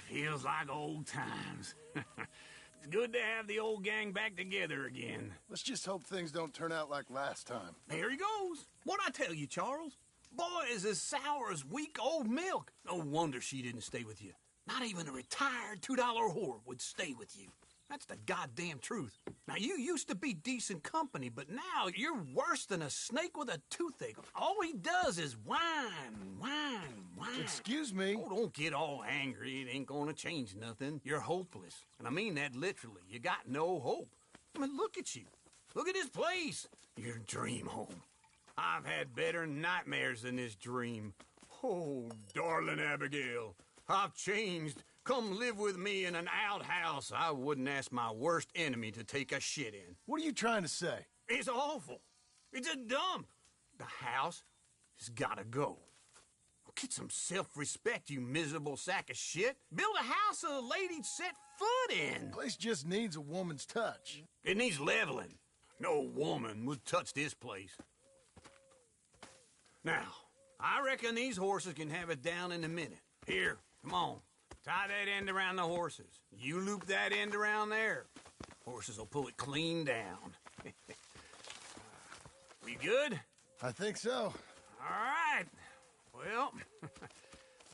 Feels like old times. It's good to have the old gang back together again. Let's just hope things don't turn out like last time. Here he goes. What'd I tell you, Charles? Boy is as sour as week-old milk. No wonder she didn't stay with you. Not even a retired $2 whore would stay with you. That's the goddamn truth. Now, you used to be decent company, but now you're worse than a snake with a toothache. All he does is whine, whine, whine. Excuse me? Oh, don't get all angry. It ain't gonna change nothing. You're hopeless. And I mean that literally. You got no hope. I mean, look at you. Look at this place. Your dream home. I've had better nightmares than this dream. Oh, darling Abigail, I've changed. Come live with me in an outhouse I wouldn't ask my worst enemy to take a shit in. What are you trying to say? It's awful. It's a dump. The house has gotta go. Get some self-respect, you miserable sack of shit. Build a house a lady'd set foot in. The place just needs a woman's touch. It needs leveling. No woman would touch this place. Now, I reckon these horses can have it down in a minute. Here, come on. Tie that end around the horses. You loop that end around there. Horses will pull it clean down. We good? I think so. All right. Well,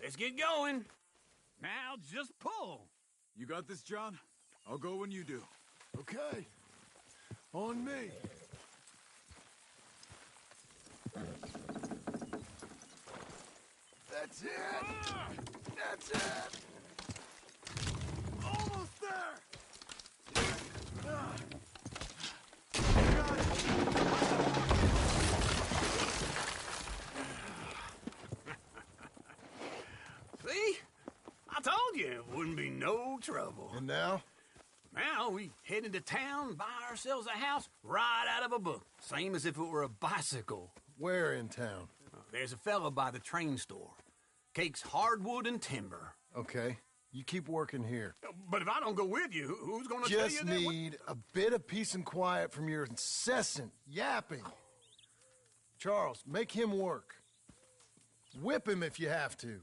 let's get going. Now just pull. You got this, John? I'll go when you do. Okay. On me. That's it! That's it! Almost there! See? I told you it wouldn't be no trouble. And now? Now, know, we head into town, buy ourselves a house right out of a book. Same as if it were a bicycle. Where in town? There's a fella by the train store. Cakes hardwood and timber. Okay. You keep working here. But if I don't go with you, who's gonna tell you Just that? need a bit of peace and quiet from your incessant yapping. Charles, make him work. Whip him if you have to.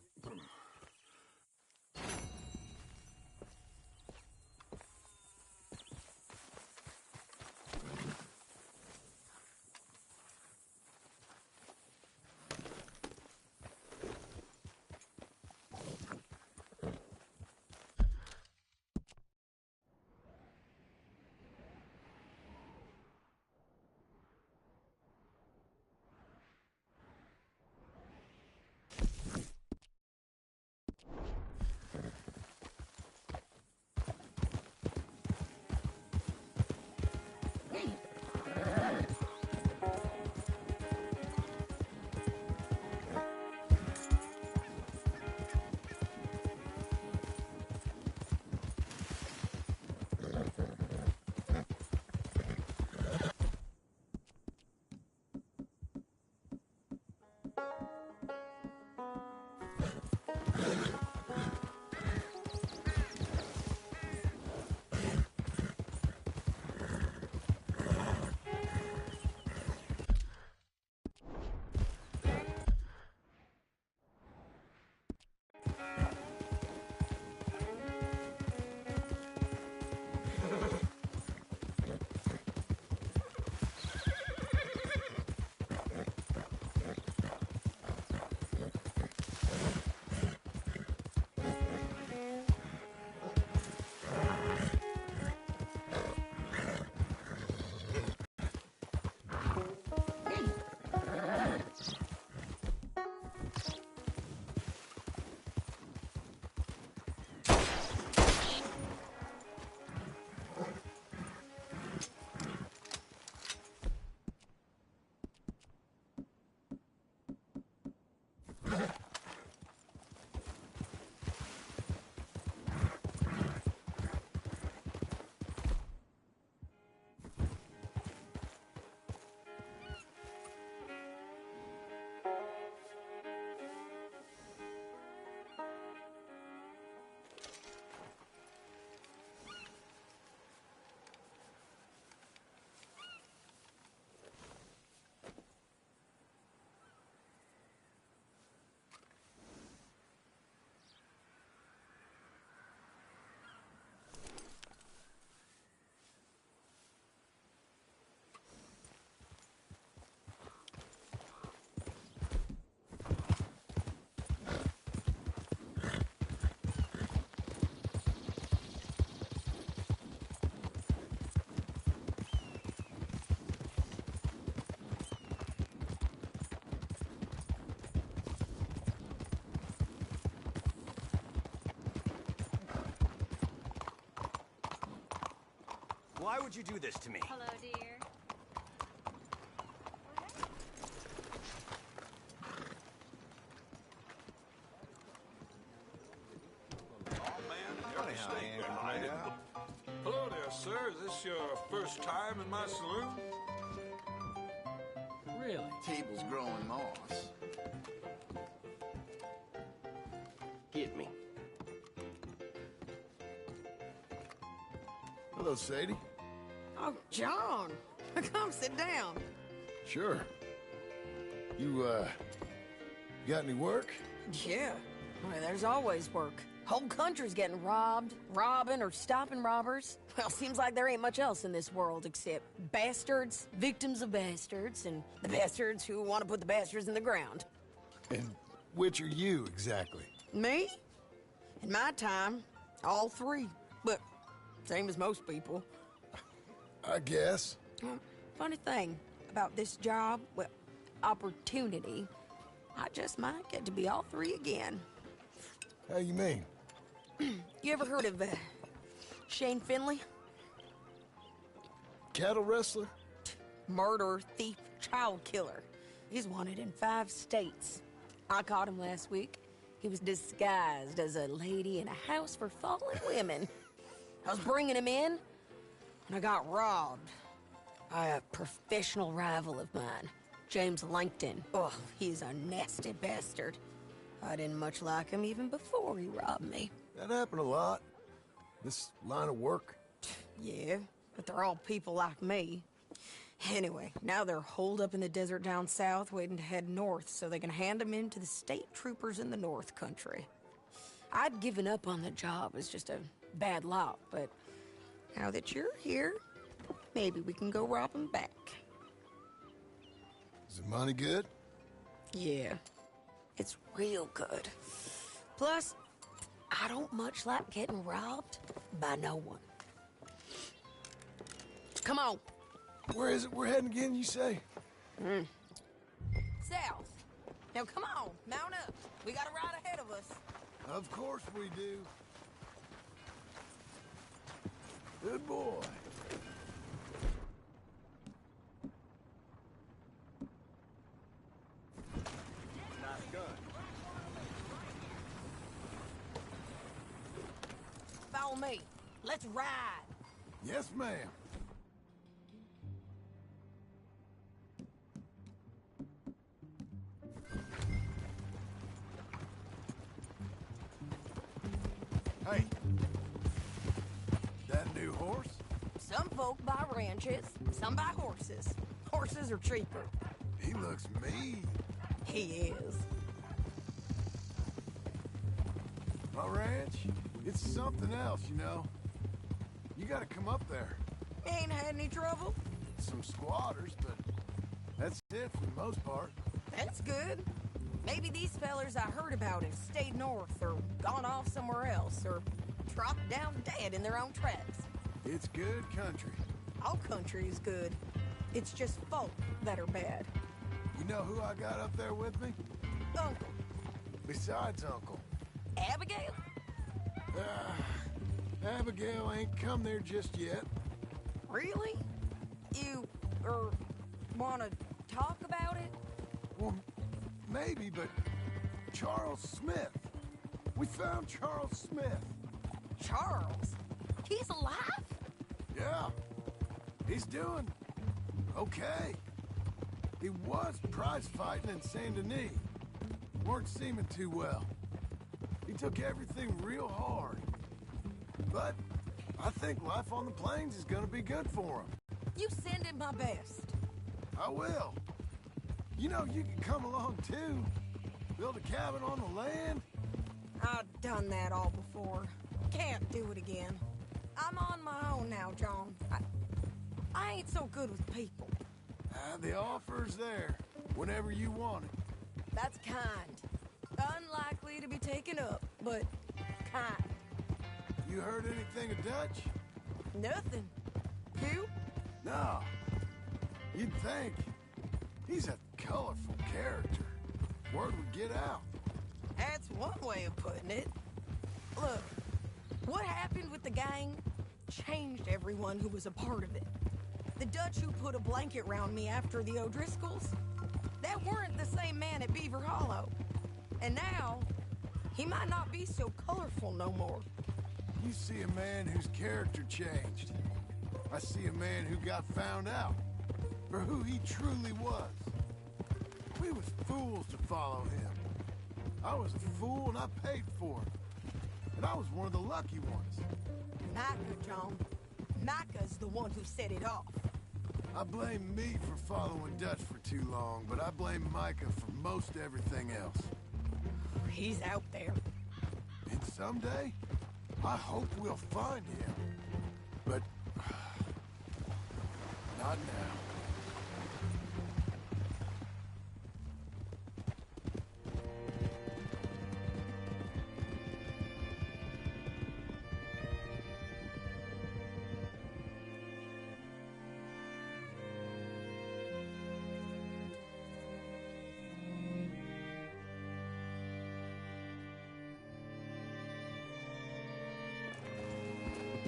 Why would you do this to me? Hello, dear. Hello there, sir. Is this your first time in my saloon? Really? Table's growing moss. Get me. Hello, Sadie. Oh, John. Come sit down. Sure. You got any work? Yeah. Well, there's always work. Whole country's getting robbed, robbing, or stopping robbers. Well, seems like there ain't much else in this world except bastards, victims of bastards, and the bastards who want to put the bastards in the ground. And which are you, exactly? Me? In my time, all three. But same as most people. I guess. Funny thing about this job, well, opportunity, I just might get to be all three again. How you mean? You ever heard of Shane Finley? Cattle wrestler? Murderer, thief, child killer. He's wanted in 5 states. I caught him last week. He was disguised as a lady in a house for fallen women. I was bringing him in and I got robbed by a professional rival of mine, James Langton. Oh, he's a nasty bastard. I didn't much like him even before he robbed me. That happened a lot. This line of work. Yeah, but they're all people like me. Anyway, now they're holed up in the desert down south, waiting to head north so they can hand them in to the state troopers in the North Country. I'd given up on the job as just a bad lot, but now that you're here, maybe we can go rob them back. Is the money good? Yeah, it's real good. Plus, I don't much like getting robbed by no one. Come on. Where is it we're heading again, you say? South. Now come on, mount up. We got a ride ahead of us. Of course we do. Good boy. Nice gun. Follow me. Let's ride. Yes, ma'am. Hey, that new horse? Some folk buy ranches, some buy horses. Horses are cheaper. He looks mean. He is. My ranch, it's something else, you know. You gotta come up there. Ain't had any trouble? Some squatters, but that's it for the most part. That's good. Maybe these fellers I heard about have stayed north or gone off somewhere else or dropped down dead in their own tracks. It's good country. All country is good. It's just folk that are bad. You know who I got up there with me? Uncle. Besides Uncle. Abigail? Abigail ain't come there just yet. Really? You, wanna talk about it? Well, maybe, but Charles Smith. We found Charles Smith. Charles? He's alive? Yeah. He's doing okay. He was prize fighting in Saint Denis. Weren't seeming too well. He took everything real hard. But I think life on the plains is gonna be good for him. You send him my best. I will. You know, you can come along too. Build a cabin on the land. I've done that all before. Can't do it again. I'm on my own now, John. I ain't so good with people. The offer's there whenever you want it. That's kind. Unlikely to be taken up, but kind. You heard anything of Dutch? Nothing. You? No. You'd think. He's a colorful character. Word would get out. That's one way of putting it. Look, what happened with the gang changed everyone who was a part of it. The Dutch who put a blanket round me after the O'Driscolls, that weren't the same man at Beaver Hollow. And now, he might not be so colorful no more. You see a man whose character changed. I see a man who got found out for who he truly was. We was fools to follow him. I was a fool and I paid for it. And I was one of the lucky ones. Micah, John. Micah's the one who set it off. I blame me for following Dutch for too long, but I blame Micah for most everything else. He's out there. And someday, I hope we'll find him. But not now.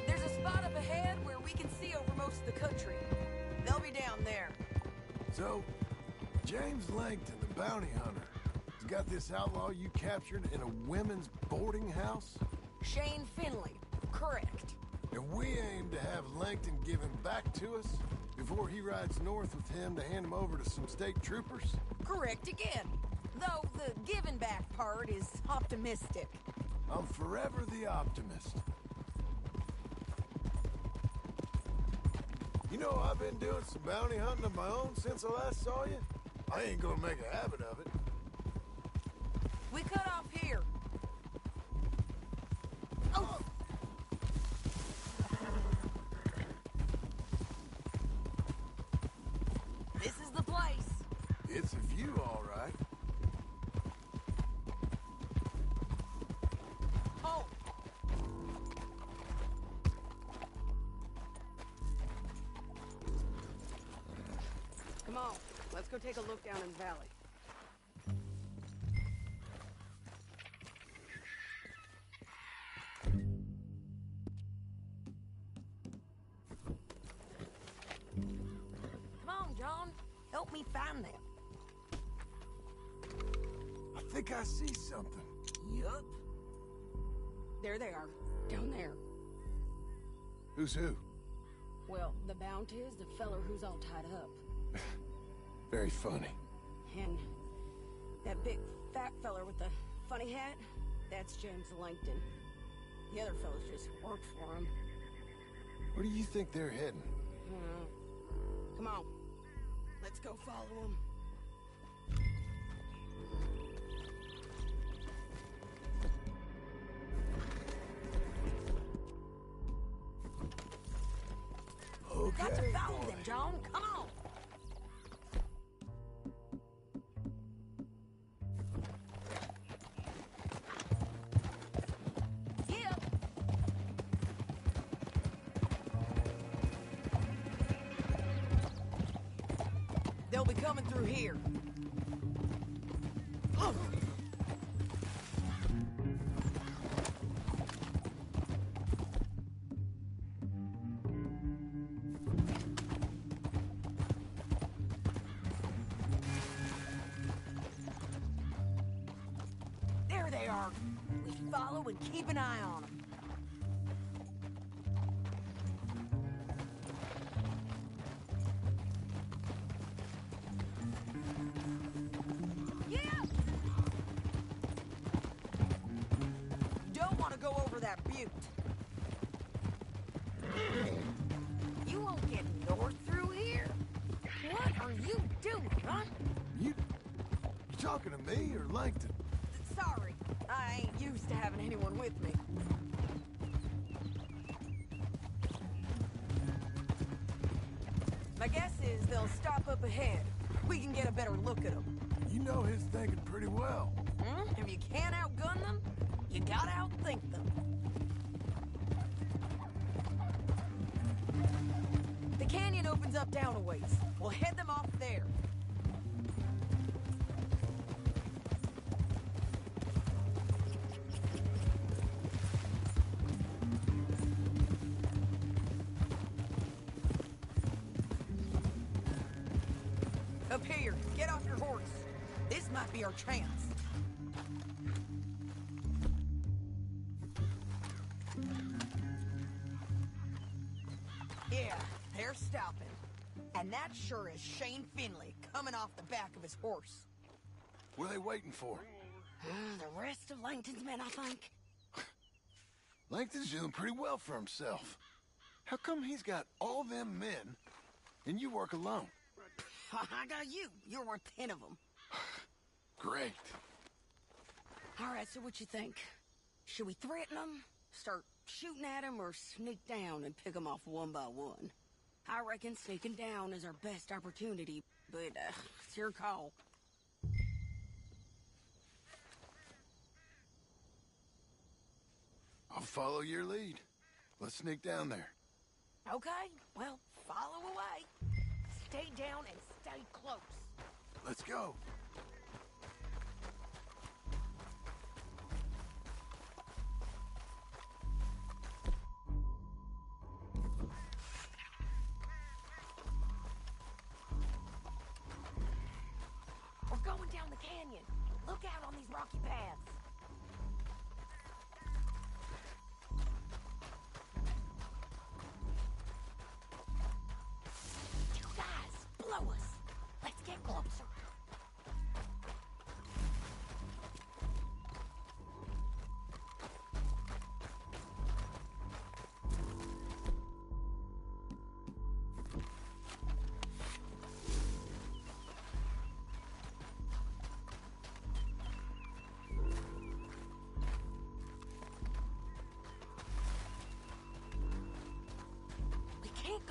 There's a spot up ahead where we can see over most of the country. They'll be down there. So, James Langton, the bounty hunter, has got this outlaw you captured in a women's boarding house? Shane Finley. Correct. And we aim to have Langton give him back to us before he rides north with him to hand him over to some state troopers? Correct again. Though the giving back part is optimistic. I'm forever the optimist. You know, I've been doing some bounty hunting of my own since I last saw you. I ain't gonna make a habit of it. We cut off here. Oh! This is the place. It's a view, all right. Oh! Come on, let's go take a look down in the valley. Come on, John. Help me find them. I think I see something. Yup. There they are, down there. Who's who? Well, the bounty is the feller who's all tied up. Very funny. And that big fat feller with the funny hat, that's James Langton. The other fellas just worked for him. Where do you think they're heading? Come on. Let's go follow him. Okay, Got to follow boy. them, John. Come on. Yeah. They'll be coming through here. Ugh. There they are. We follow and keep an eye on them. Yeah! Don't want to go over that butte. You won't get north through here. What are you doing, huh? You talking to me or Langton? Sorry, I ain't used to having anyone with me. My guess is they'll stop up ahead. We can get a better look at them. You know his thinking pretty well. If you can't outgun them, you gotta outthink them. The canyon opens up down a ways. We'll head them off there. Up here, get off your horse. This might be our chance. Yeah, they're stopping. And that sure is Shane Finley coming off the back of his horse. What are they waiting for? The rest of Langton's men, I think. Langton's doing pretty well for himself. How come he's got all them men and you work alone? I got you. You're worth 10 of them. Great. All right, so what you think? Should we threaten them, start shooting at them, or sneak down and pick them off one by one? I reckon sneaking down is our best opportunity, but it's your call. I'll follow your lead. Let's sneak down there. Okay, well, follow away. Stay down and stay close. Let's go. We're going down the canyon. Look out on these rocky paths.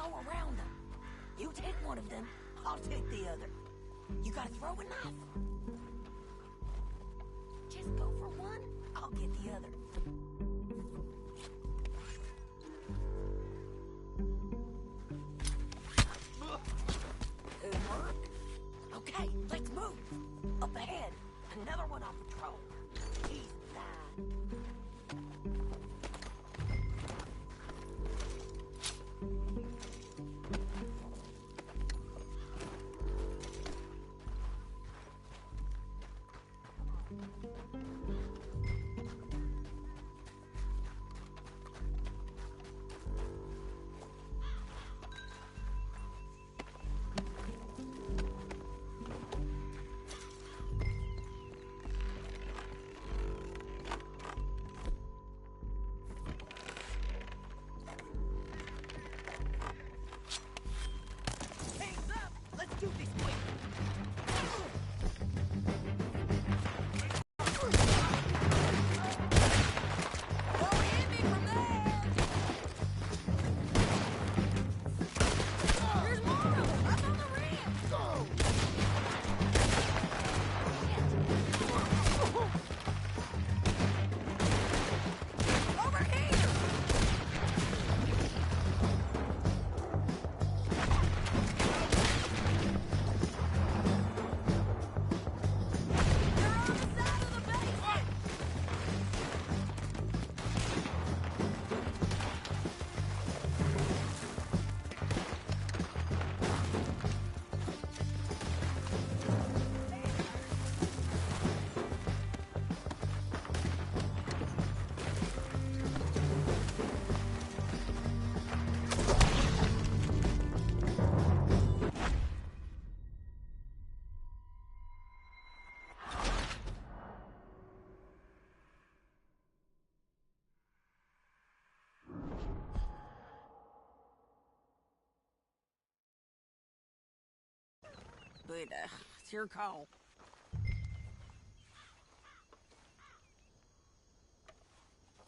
go around them. You take one of them, I'll take the other. You gotta throw a knife. Just go for one, I'll get the other. Good work. Okay, let's move. Up ahead, another one on patrol. He's blind. But, it's your call.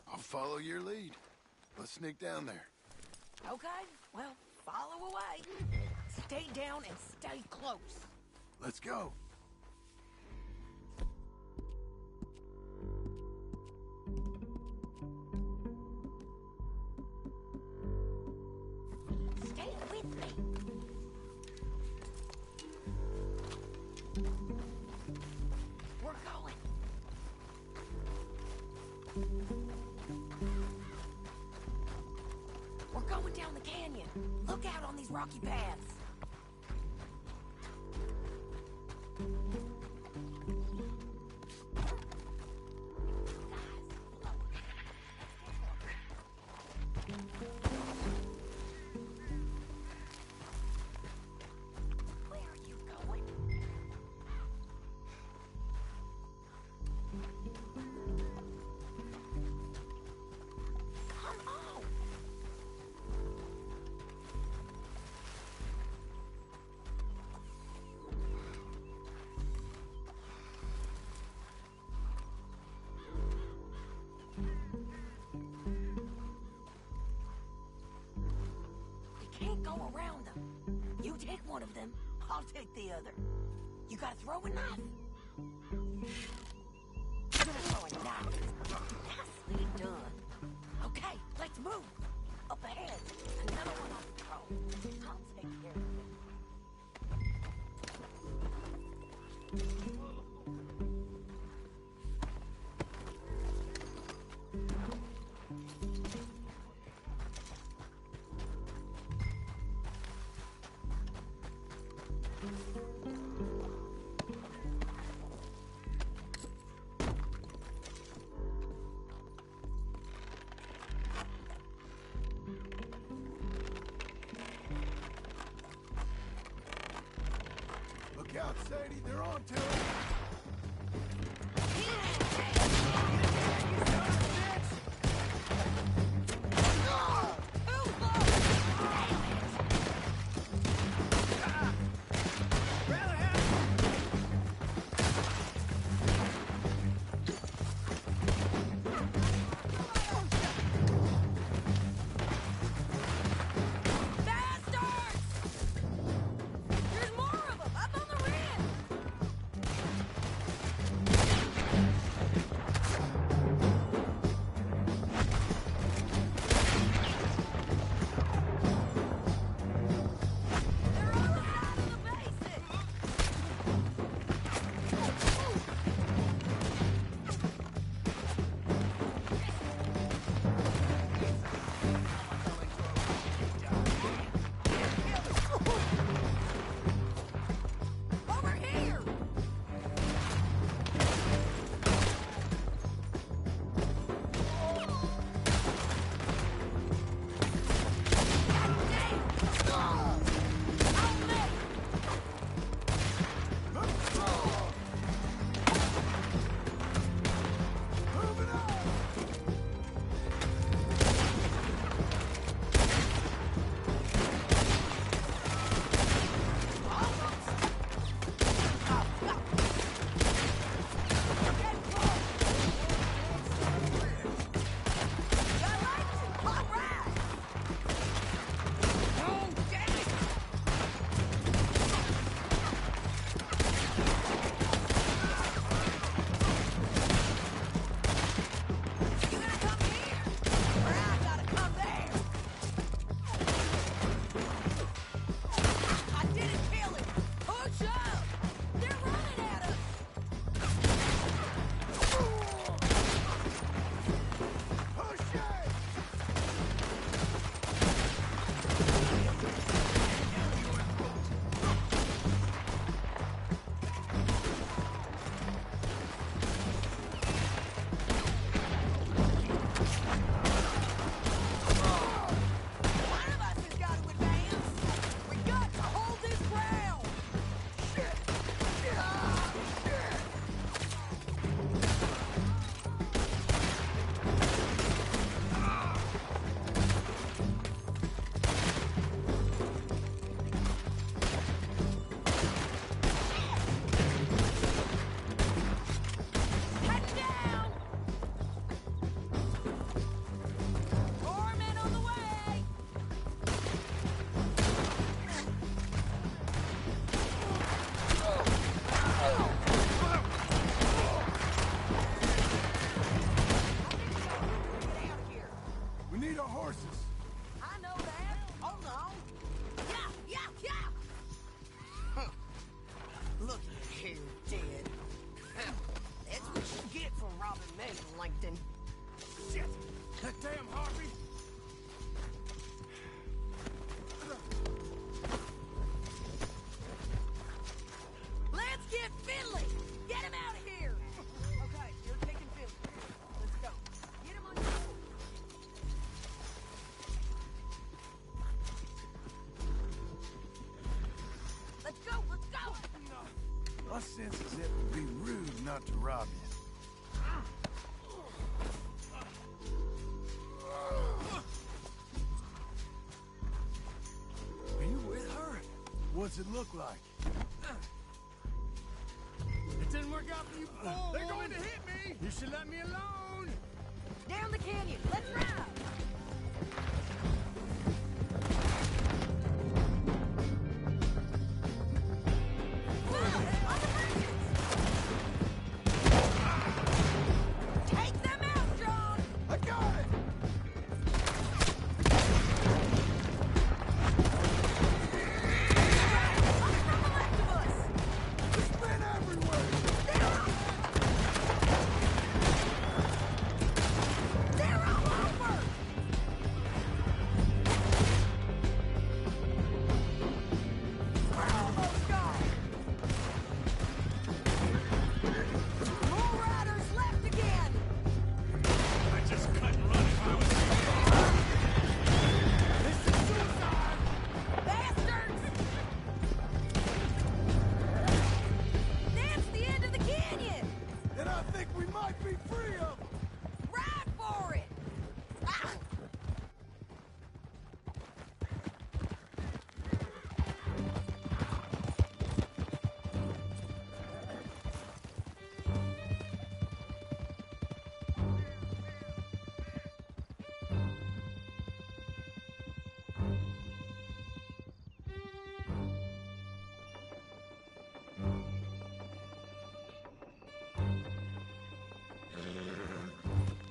I'll follow your lead. Let's sneak down there. Okay, well, follow away. Stay down and stay close. Let's go. Stay with me. We're going. We're going down the canyon. Look out on these rocky paths. Where are you going? Come on. You can't go around them. You take one of them, I'll take the other. You gotta throw a knife. Throw a knife. Nicely done. Okay, let's move. Up ahead, another one on patrol. I'll take care of it. Look out, Sadie. They're on to it. Faster! My sense is it would be rude not to rob you. Are you with her? What's it look like? It didn't work out for you before. They're going to hit me. You should let me alone. Down the canyon. Let's ride. Take them out, John! I got it! Up from the left of us! It's been everywhere! They're all over! We're almost gone! More riders left again! I just couldn't run if I was... This is suicide! Bastards! That's the end of the canyon! And I think we might be free of them! Ride for it! Ah!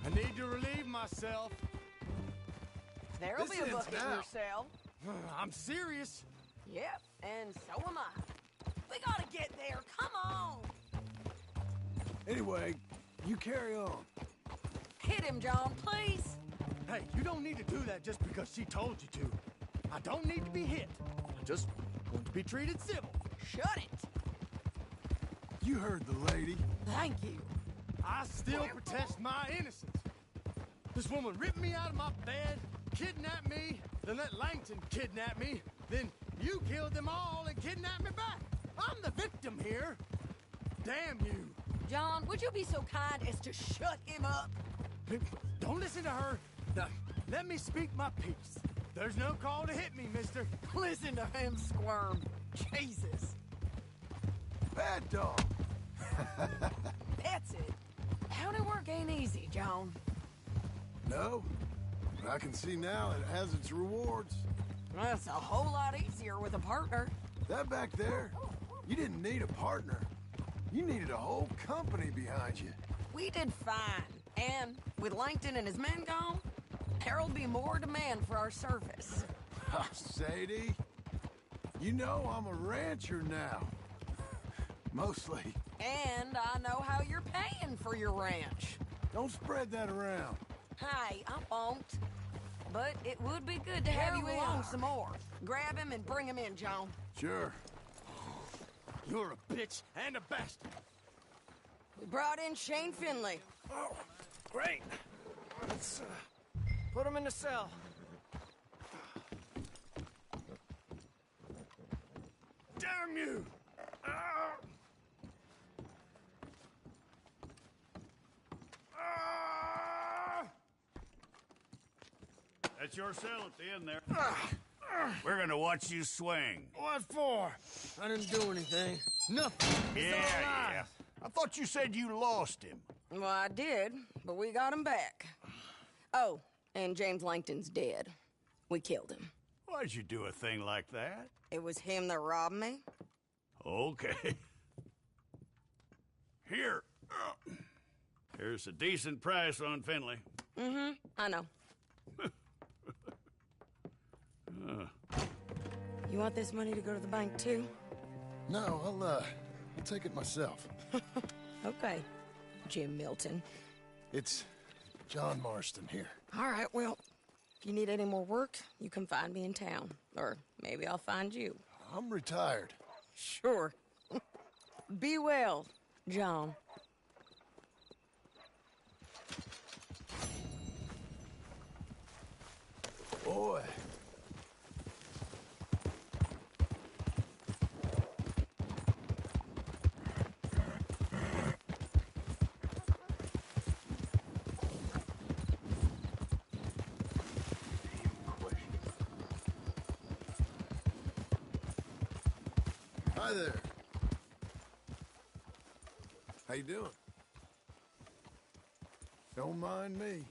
I need to relieve myself. There'll This be a ends bucket in now. your cell. I'm serious. Yep, and so am I. We gotta get there, come on! Anyway, you carry on. Hit him, John, please! Hey, you don't need to do that just because she told you to. I don't need to be hit. I just want to be treated civil. Shut it! You heard the lady. Thank you. I still protest my innocence. This woman ripped me out of my bed, kidnapped me, then let Langton kidnap me, then you killed them all and kidnapped me back. I'm the victim here. Damn you. John, would you be so kind as to shut him up? Don't listen to her. Now, let me speak my piece. There's no call to hit me, mister. Listen to him squirm. Jesus. Bad dog. That's it. County work ain't easy, John. No, but I can see now it has its rewards. That's a whole lot easier with a partner. That back there, you didn't need a partner. You needed a whole company behind you. We did fine. And with Langton and his men gone, there'll be more demand for our service. Sadie, you know I'm a rancher now. Mostly. And I know how you're paying for your ranch. Don't spread that around. Hey, I won't. But it would be good to have you along some more. Grab him and bring him in, John. Sure. You're a bitch and a bastard. We brought in Shane Finley. Oh, great. Let's put him in the cell. Damn you! Ah! Ah! That's your cell at the end there. We're gonna watch you swing. What for? I didn't do anything. Nothing. It's all Yeah. lies. I thought you said you lost him. Well, I did, but we got him back. Oh, and James Langton's dead. We killed him. Why'd you do a thing like that? It was him that robbed me. Okay. Here. Here's a decent price on Finley. Mm-hmm, I know. You want this money to go to the bank, too? No, I'll take it myself. Okay, Jim Milton. It's John Marston here. All right, well, if you need any more work, you can find me in town. Or maybe I'll find you. I'm retired. Sure. Be well, John. Boy. Hi there. How you doing? Don't mind me.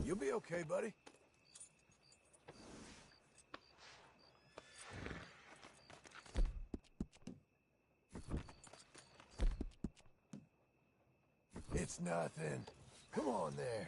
You'll be okay, buddy. It's nothing. Come on there.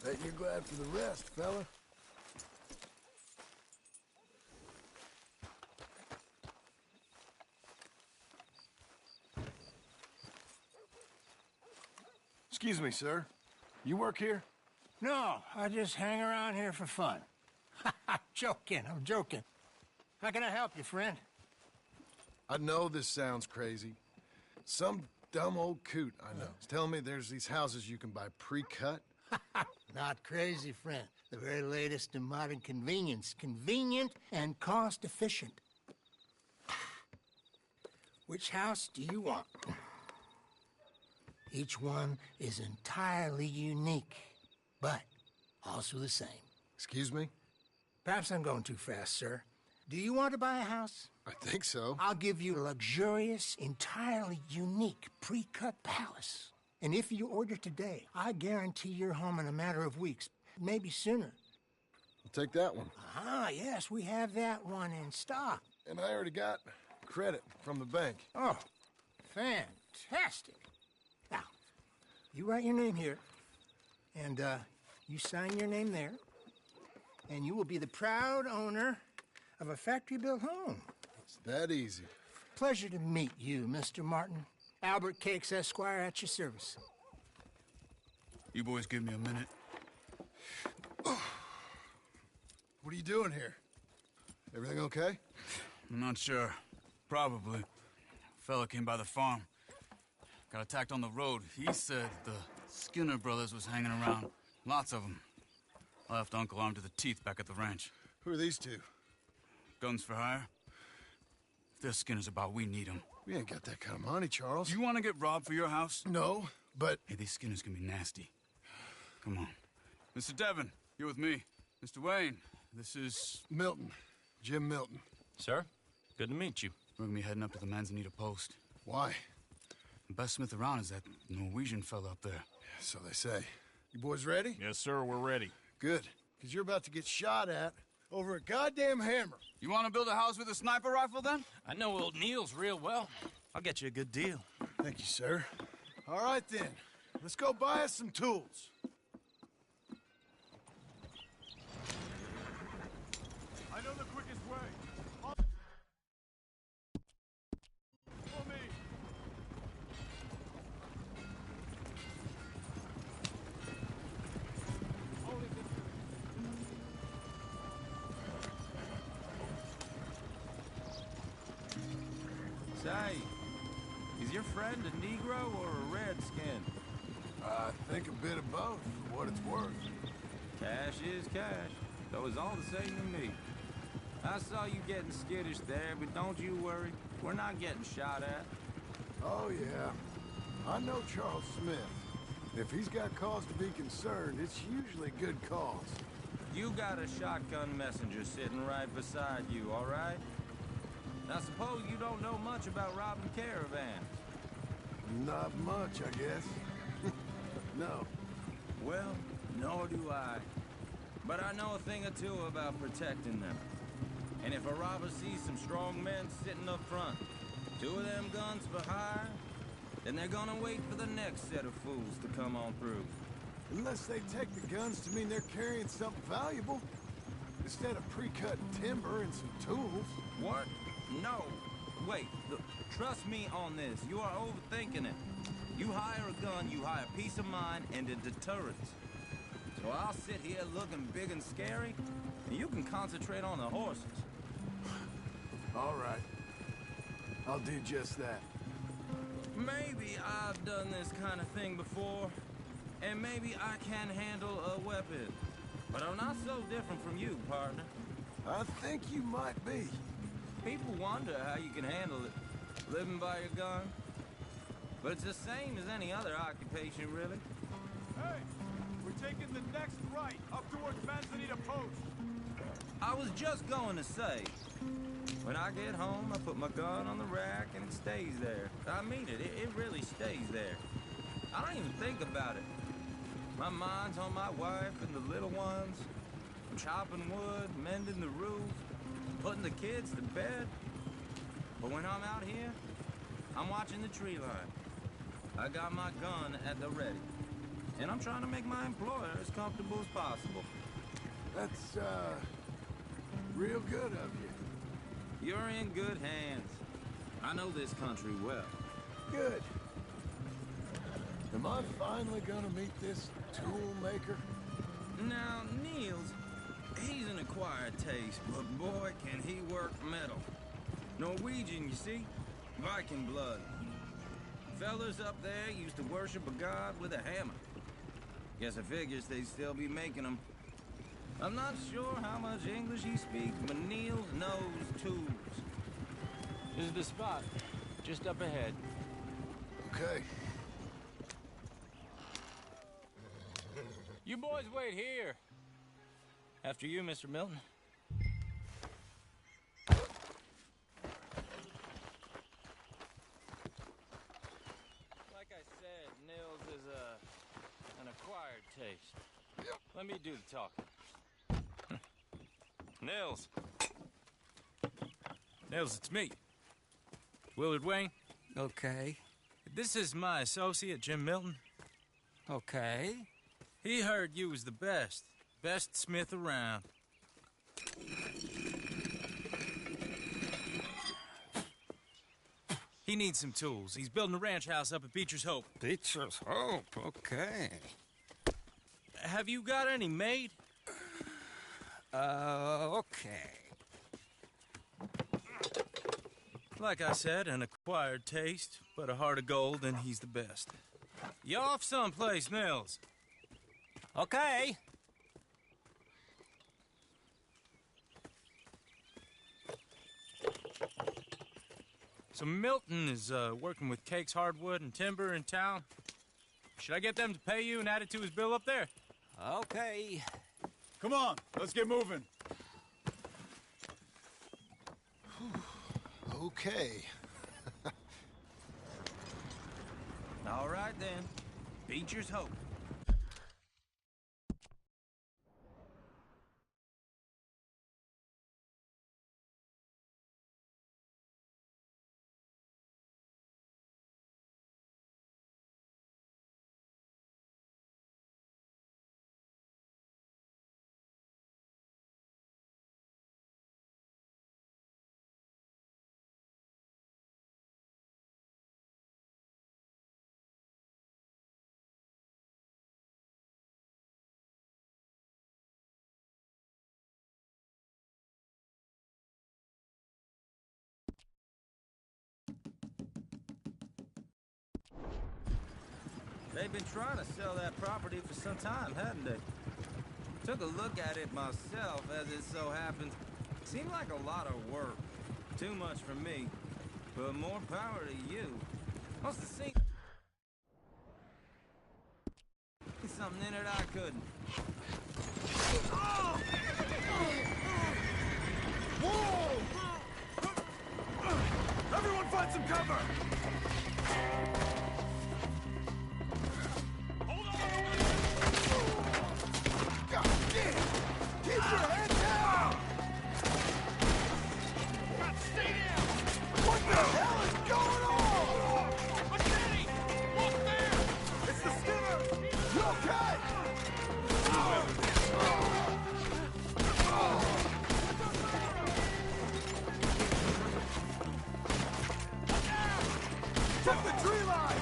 Bet you're glad for the rest, fella. Excuse me, sir. You work here? No, I just hang around here for fun. I'm joking. How can I help you, friend? I know this sounds crazy. Some dumb old coot I know is telling me there's these houses you can buy pre-cut. Not crazy, friend. The very latest in modern convenience. Convenient and cost-efficient. Which house do you want? Each one is entirely unique, but also the same. Excuse me? Perhaps I'm going too fast, sir. Do you want to buy a house? I think so. I'll give you a luxurious, entirely unique pre-cut palace. And if you order today, I guarantee you're home in a matter of weeks, maybe sooner. I'll take that one. Ah, yes, we have that one in stock. And I already got credit from the bank. Oh, fantastic. Now, you write your name here, and you sign your name there, and you will be the proud owner of a factory-built home. It's that easy. Pleasure to meet you, Mr. Martin. Albert Cakes, Esquire, at your service. You boys give me a minute. What are you doing here? Everything okay? I'm not sure. Probably. Fella came by the farm. Got attacked on the road. He said the Skinner brothers was hanging around. Lots of them. I left Uncle armed to the teeth back at the ranch. Who are these two? Guns for hire? If there's Skinner's about, we need them. We ain't got that kind of money, Charles. You want to get robbed for your house? No, but... Hey, these Skinners can be nasty. Come on. Mr. Devon, you're with me. Mr. Wayne, this is... Milton. Jim Milton. Sir, good to meet you. We're gonna be heading up to the Manzanita post. Why? The best smith around is that Norwegian fella up there. So they say. You boys ready? Yes, sir, we're ready. Good. Because you're about to get shot at over a goddamn hammer. You want to build a house with a sniper rifle, then? I know old Neil's real well. I'll get you a good deal. Thank you, sir. All right, then. Let's go buy us some tools. I know the quickest way. For me. Say, is your friend a Negro or a Redskin? I think a bit of both, for what it's worth. Cash is cash, though it's all the same to me. I saw you getting skittish there, but don't you worry. We're not getting shot at. Oh, yeah. I know Charles Smith. If he's got cause to be concerned, it's usually good cause. You got a shotgun messenger sitting right beside you, all right? Now suppose you don't know much about robbing caravans. Not much, I guess. No. Well, nor do I. But I know a thing or two about protecting them. And if a robber sees some strong men sitting up front, 2 of them guns for hire, then they're gonna wait for the next set of fools to come on through. Unless they take the guns to mean they're carrying something valuable. Instead of pre-cutting timber and some tools. What? No. Wait, look, trust me on this. You are overthinking it. You hire a gun, you hire peace of mind and a deterrence. So I'll sit here looking big and scary, and you can concentrate on the horses. All right. I'll do just that. Maybe I've done this kind of thing before, and maybe I can handle a weapon. But I'm not so different from you, partner. I think you might be. People wonder how you can handle it, living by your gun. But it's the same as any other occupation, really. Hey, we're taking the next right, up towards Manzanita Post. I was just going to say, when I get home, I put my gun on the rack and it stays there. I mean it, it really stays there. I don't even think about it. My mind's on my wife and the little ones. I'm chopping wood, mending the roof, putting the kids to bed. But when I'm out here, I'm watching the tree line. I got my gun at the ready. And I'm trying to make my employer as comfortable as possible. That's, real good of you. You're in good hands. I know this country well. Good. Am I finally gonna meet this tool maker? Now, Niels, he's an acquired taste, but boy, can he work metal. Norwegian, you see? Viking blood. Fellas up there used to worship a god with a hammer. Guess I figures they'd still be making them. I'm not sure how much English he speaks, but Niels knows tools. This is the spot, just up ahead. Okay. You boys wait here. After you, Mr. Milton. Like I said, Nils is an acquired taste. Let me do the talking. Nils. Nils, it's me. Willard Wayne. Okay. This is my associate, Jim Milton. Okay. He heard you was the best smith around. He needs some tools. He's building a ranch house up at Beecher's Hope. Beecher's Hope, okay. Have you got any made? Okay. Like I said, an acquired taste, but a heart of gold, and he's the best. You off someplace, Nils? Okay. So Milton is working with Cake's Hardwood and Timber in town. Should I get them to pay you and add it to his bill up there? Okay. Come on, let's get moving. Okay. All right, then. Beecher's Hope. They've been trying to sell that property for some time, hadn't they? Took a look at it myself, as it so happens. Seemed like a lot of work. Too much for me. But more power to you. Must have seen something in it I couldn't. Find some cover! God damn! Keep your head down! God, stay down! What the hell is going on? McKinney! Look there! It's the Skinner! You okay? Took the tree line!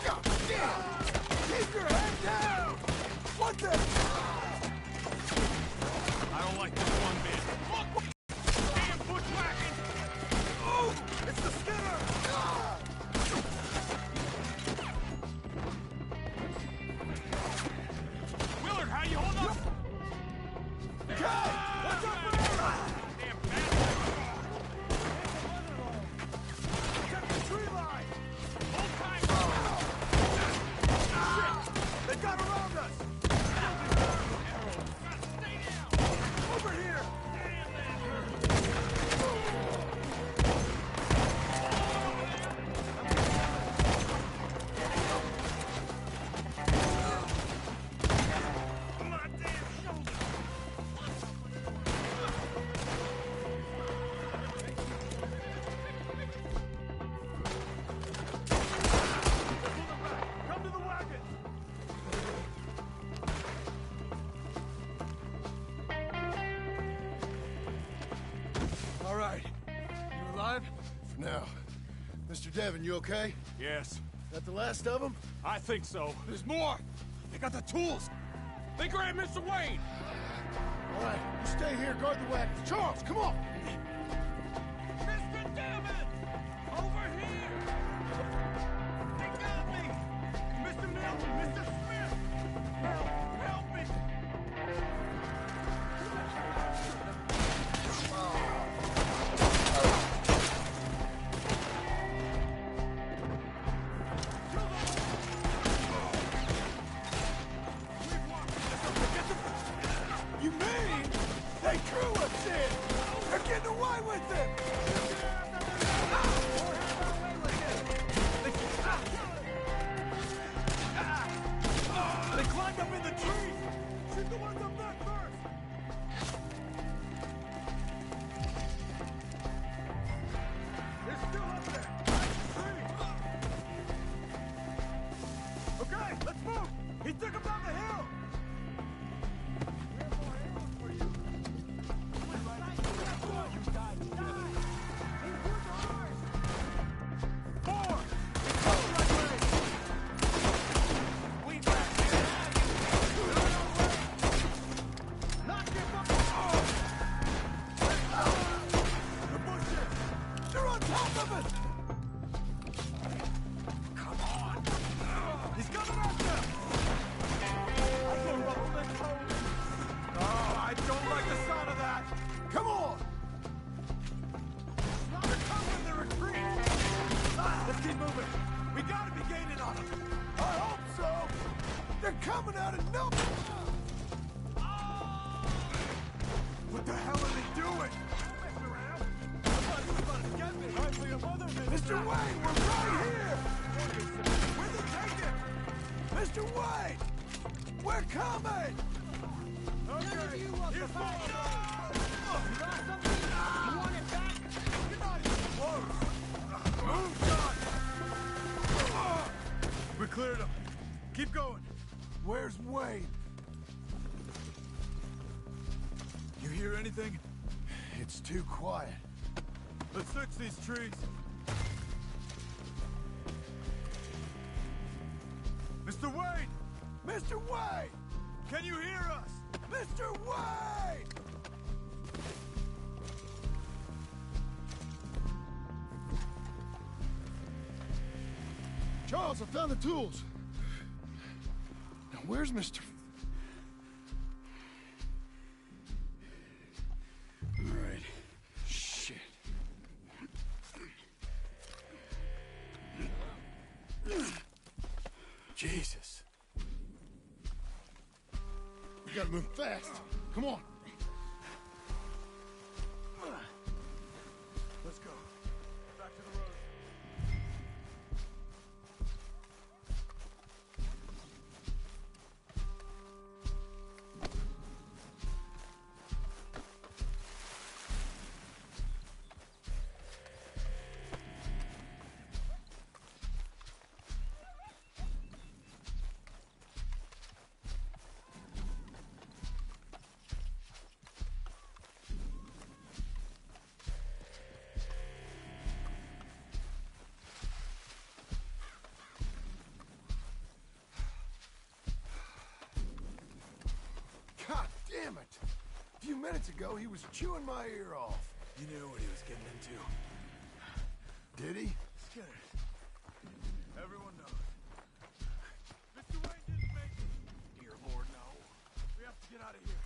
God damn! Keep your head down! What the? I don't like this one bit. Look! Damn bushwhacking! Oh! It's the Skinner! Willard, how you hold up? Okay! What's up with her? Damn bastard! Check the tree line! Hold tight! Shit! They got around us! Stay down! Over here! My damn shoulder! Come to the wagon! All right. You alive? For now. Mr. Devon, you okay? Yes, That the last of them? I think so. There's more! They got the tools! They grabbed Mr. Wayne! All right, you stay here, guard the wagons. Charles, come on! Mr. Devon! Over here! They got me! Mr. Milton! Mr. Smith! Help! Help me! You mean they drew us in? They're getting away with it! They climbed up in the trees! Shoot the ones up there first! They're still up there! Okay, let's move! He took them down the hill! They're on top of us! Come on! He's coming at them! Oh, I don't like the sound of that! Come on! They're covering the retreat! Let's keep moving! We gotta be gaining on them! I hope so! They're coming out of nowhere! What the hell are they doing? Mr. Wayne, we're right here! Where'd they take him? Mr. Wayne! We're coming! Okay, here's more! You got something? You want it back? You're not even close! Move, John! We cleared him. Keep going. Where's Wayne? You hear anything? It's too quiet. Let's search these trees. Mr. Wayne! Mr. Wayne! Can you hear us? Mr. Wayne! Charles, I found the tools. Now, where's Mr. All right. Shit. Jesus. We gotta move fast. Come on. Let's go. Back to the road. God damn it! A few minutes ago, he was chewing my ear off. You knew what he was getting into. Did he? Skinner. Everyone knows. Mr. Wayne didn't make it. Dear Lord, no. We have to get out of here.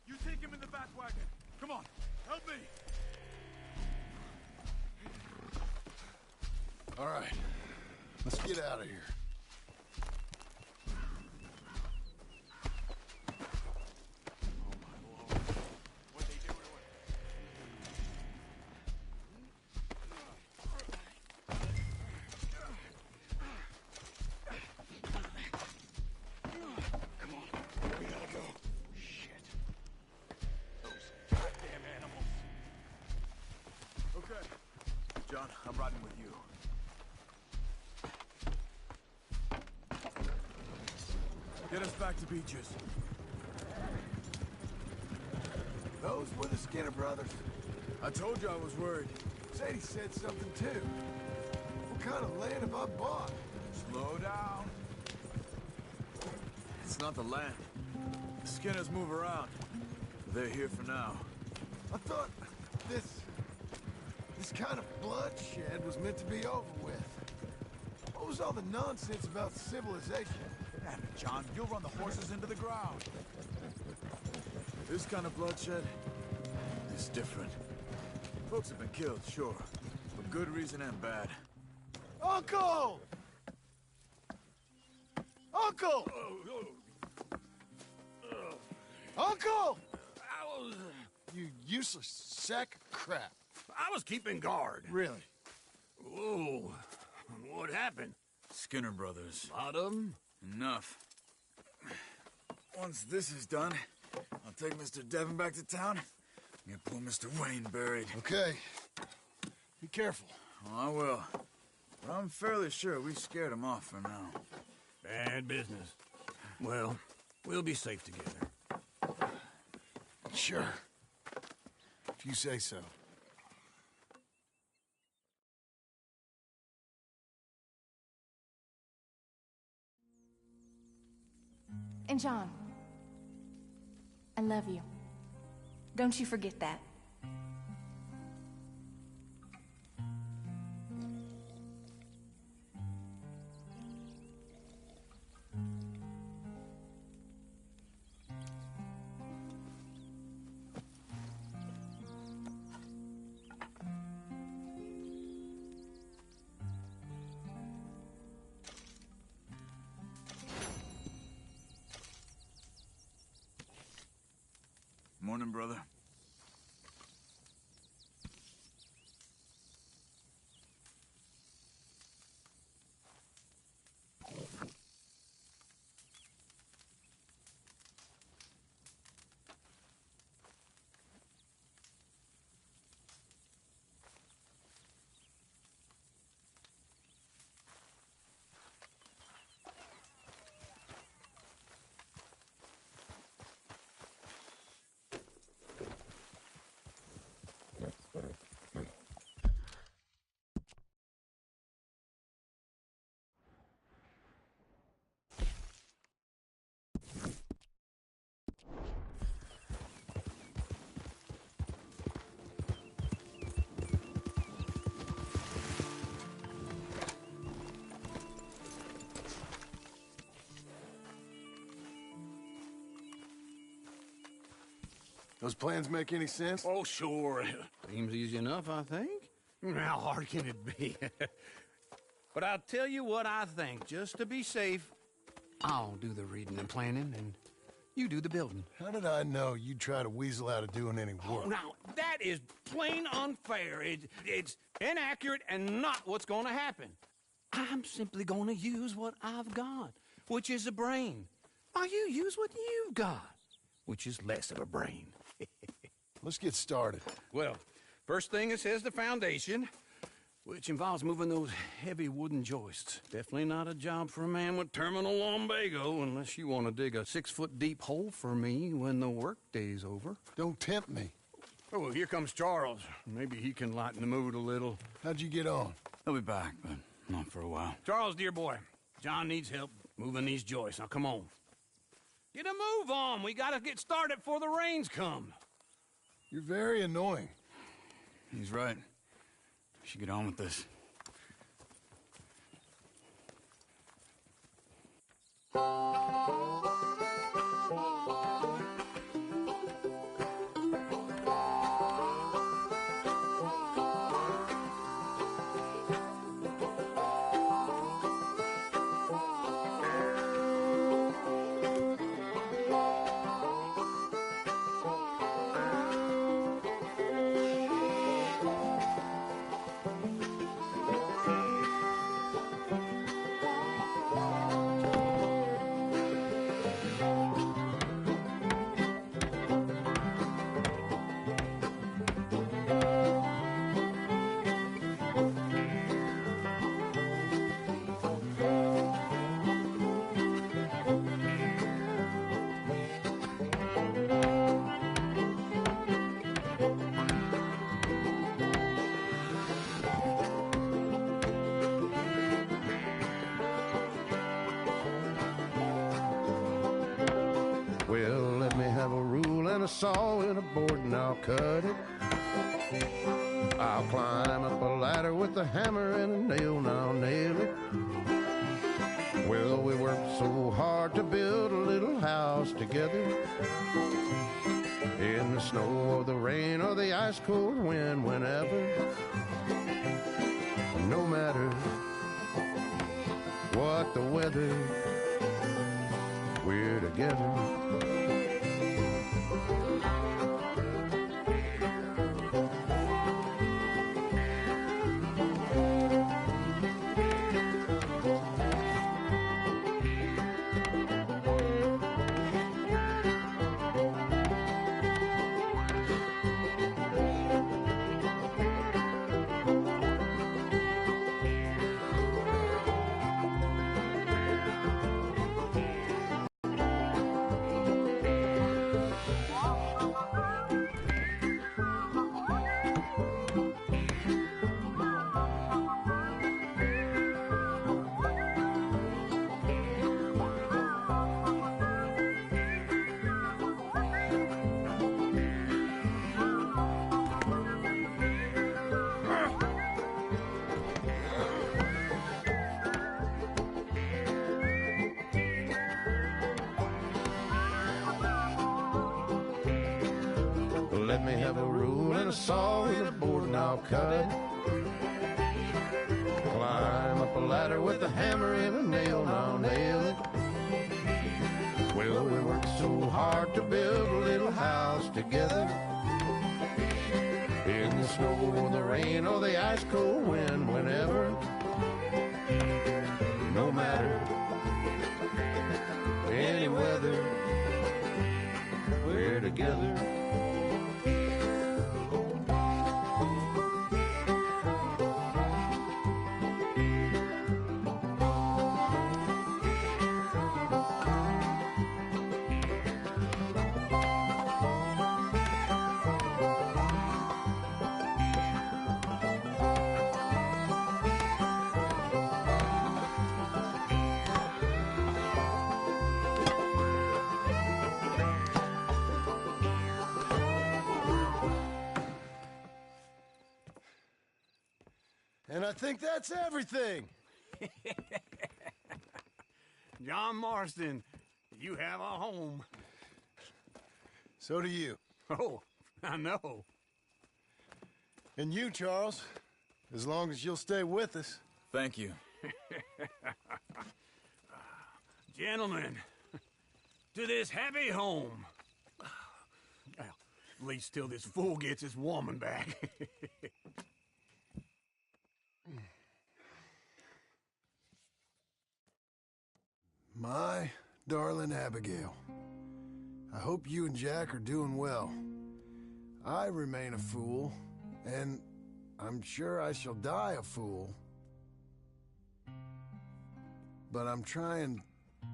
You take him in the back wagon. Come on, help me. All right. Let's get out of here. Okay. John, I'm riding with you. Get us back to Beaches. Those were the Skinner brothers. I told you I was worried. Sadie said something too. What kind of land have I bought? Slow down. It's not the land. The Skinners move around. They're here for now. I thought this kind of bloodshed was meant to be over with. What was all the nonsense about civilization? Damn it, John. You'll run the horses into the ground. This kind of bloodshed is different. Folks have been killed, sure. For good reason and bad. Uncle! Uncle! Uncle! You useless sack of crap. I was keeping guard. Really? Whoa. What happened? Skinner brothers. Lot of them? Enough. Once this is done, I'll take Mr. Devon back to town and get poor Mr. Wayne buried. Okay. Be careful. Oh, I will. But I'm fairly sure we scared him off for now. Bad business. Well, we'll be safe together. Sure. If you say so. And John, I love you. Don't you forget that. Morning, brother. Those plans make any sense? Oh, sure. Seems easy enough, I think. How hard can it be? But I'll tell you what I think. Just to be safe, I'll do the reading and planning, and you do the building. How did I know you'd try to weasel out of doing any work? Oh, now, that is plain unfair. It's inaccurate and not what's going to happen. I'm simply going to use what I've got, which is a brain. While you use what you've got, which is less of a brain. Let's get started. Well, first thing it says the foundation, which involves moving those heavy wooden joists. Definitely not a job for a man with terminal lumbago unless you want to dig a 6-foot deep hole for me when the workday's over. Don't tempt me. Oh, well, here comes Charles. Maybe he can lighten the mood a little. How'd you get on? He'll be back, but not for a while. Charles, dear boy, John needs help moving these joists. Now, come on. Get a move on. We gotta get started before the rains come. You're very annoying. He's right. We should get on with this. Well, let me have a rule and a saw and a board and I'll cut it. I'll climb up a ladder with a hammer and a nail and I'll nail it. Well, we worked so hard to build a little house together. In the snow or the rain or the ice cold wind, whenever. No matter what the weather, we're together. Let me have a rule and a saw and a board and I'll cut it. Climb up a ladder with a hammer and a nail and I'll nail it. Well, we worked so hard to build a little house together. In the snow or the rain or the ice cold wind, whenever. No matter any weather, we're together. And I think that's everything. John Marston, you have a home. So do you. Oh, I know. And you, Charles, as long as you'll stay with us. Thank you. Gentlemen, to this happy home. Well, at least till this fool gets his woman back. My darling Abigail, I hope you and Jack are doing well. I remain a fool, and I'm sure I shall die a fool. But I'm trying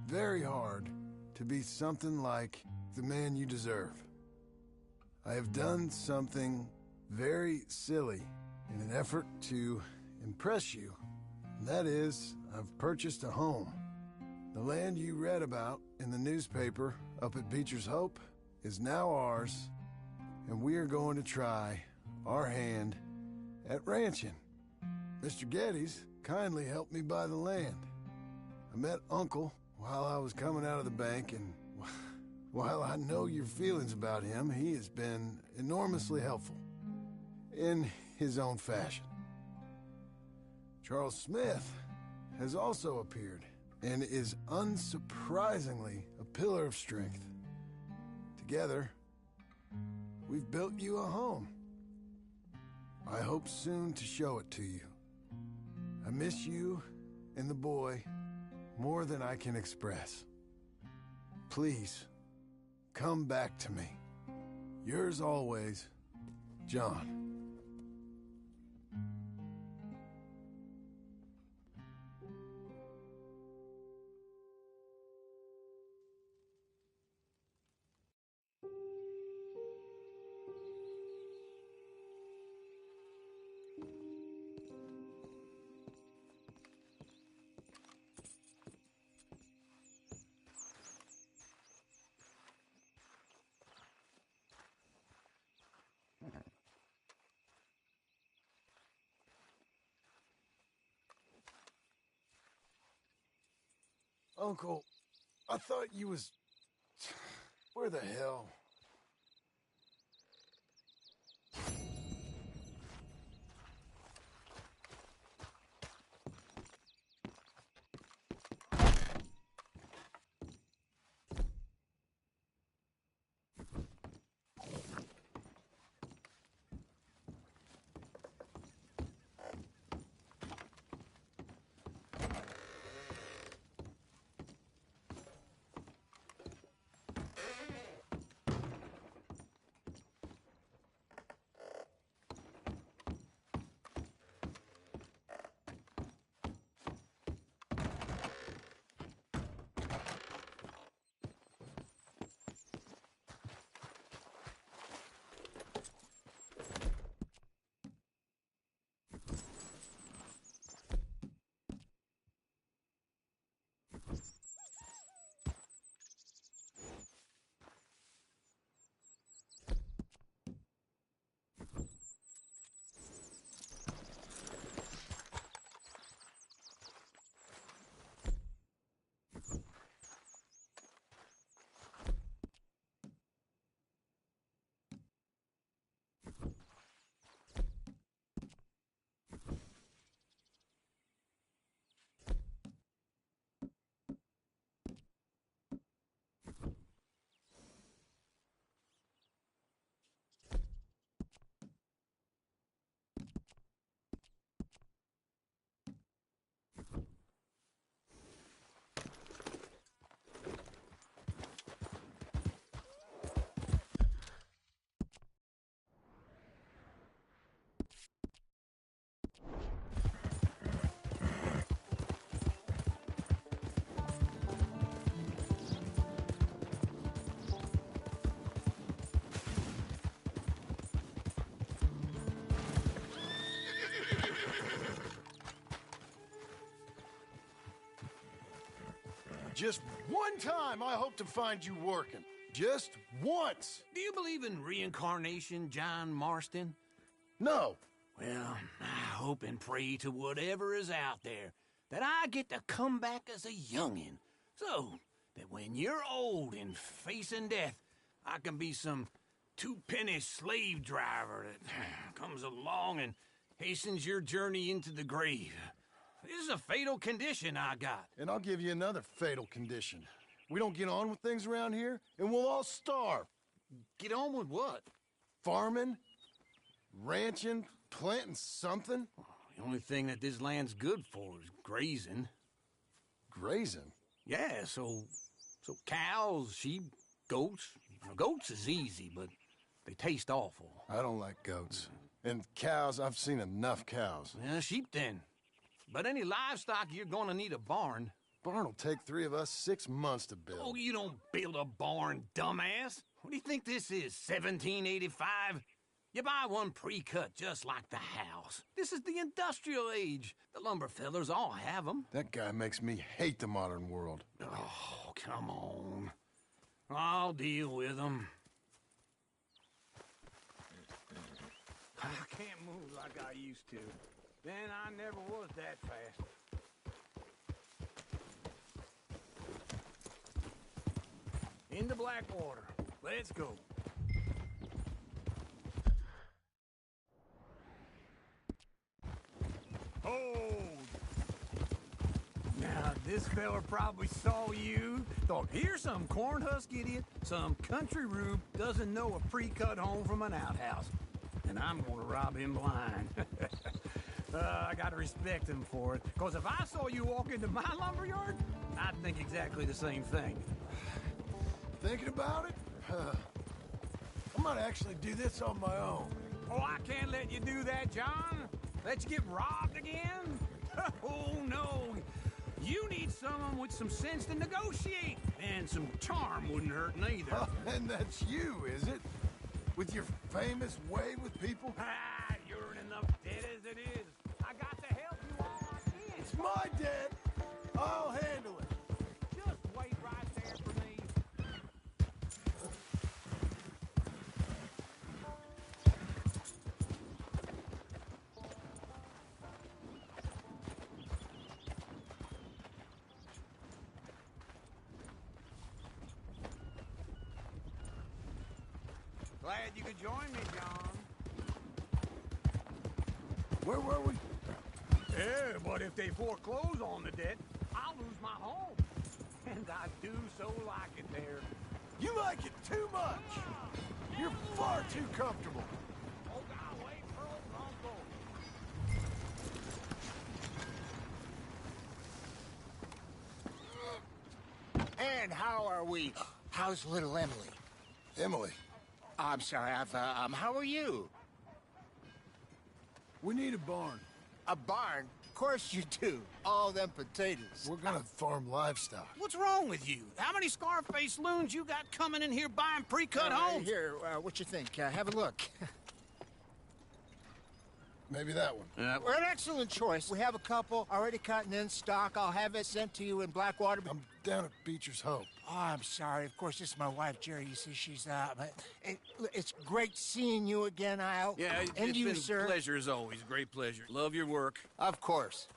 very hard to be something like the man you deserve. I have done something very silly in an effort to impress you. And that is, I've purchased a home. The land you read about in the newspaper up at Beecher's Hope is now ours, and we are going to try our hand at ranching. Mr. Geddes kindly helped me buy the land. I met Uncle while I was coming out of the bank, and while I know your feelings about him, he has been enormously helpful in his own fashion. Charles Smith has also appeared and is unsurprisingly a pillar of strength. Together, we've built you a home. I hope soon to show it to you. I miss you and the boy more than I can express. Please, come back to me. Yours always, John. Uncle, I thought you was... Where the hell? Just one time I hope to find you working. Just once. Do you believe in reincarnation, John Marston? No. Well, I hope and pray to whatever is out there that I get to come back as a youngin', so that when you're old and facing death, I can be some two-penny slave driver that comes along and hastens your journey into the grave. This is a fatal condition I got. And I'll give you another fatal condition. We don't get on with things around here, and we'll all starve. Get on with what? Farming, ranching, planting something. The only thing that this land's good for is grazing. Grazing? Yeah, so cows, sheep, goats. Goats is easy, but they taste awful. I don't like goats. And cows, I've seen enough cows. Yeah, sheep then. But any livestock, you're gonna need a barn. Barn will take 3 of us 6 months to build. Oh, you don't build a barn, dumbass. What do you think this is, 1785? You buy one pre-cut just like the house. This is the industrial age. The lumber fellers all have them. That guy makes me hate the modern world. Oh, come on. I'll deal with them. I can't move like I used to. Then I never was that fast. Into Blackwater. Let's go. Hold! Now, this fella probably saw you, thought, here's some cornhusk idiot, some country rube doesn't know a pre-cut home from an outhouse. And I'm gonna rob him blind. I gotta respect him for it, because if I saw you walk into my lumberyard, I'd think exactly the same thing. Thinking about it? I might actually do this on my own. Oh, I can't let you do that, John. Let you get robbed again? Oh, no. You need someone with some sense to negotiate. And some charm wouldn't hurt neither. And that's you, is it? With your famous way with people? Ah, you're in enough debt as it is. I got to help you all I can. It's my debt. I'll handle it. Just wait right there for me. Glad you could join me, John. Where were we? Yeah, but if they foreclose on the debt, I'll lose my home. And I do so like it there. You like it too much. You're far too comfortable. Oh, God, wait for old Uncle. And how are we? How's little Emily? Emily. I'm sorry, how are you? We need a barn. A barn? Of course you do. All them potatoes. We're gonna farm livestock. What's wrong with you? How many Scarface loons you got coming in here buying pre-cut homes? Here, what you think? Have a look. Maybe that one. We're an excellent choice. We have a couple already cut and in stock. I'll have it sent to you in Blackwater. I'm down at Beecher's Hope. Oh, I'm sorry. Of course, this is my wife, Jerry. You see, she's but it's great seeing you again, Al. Yeah, and it's you, been sir. a pleasure as always. Great pleasure. Love your work. Of course.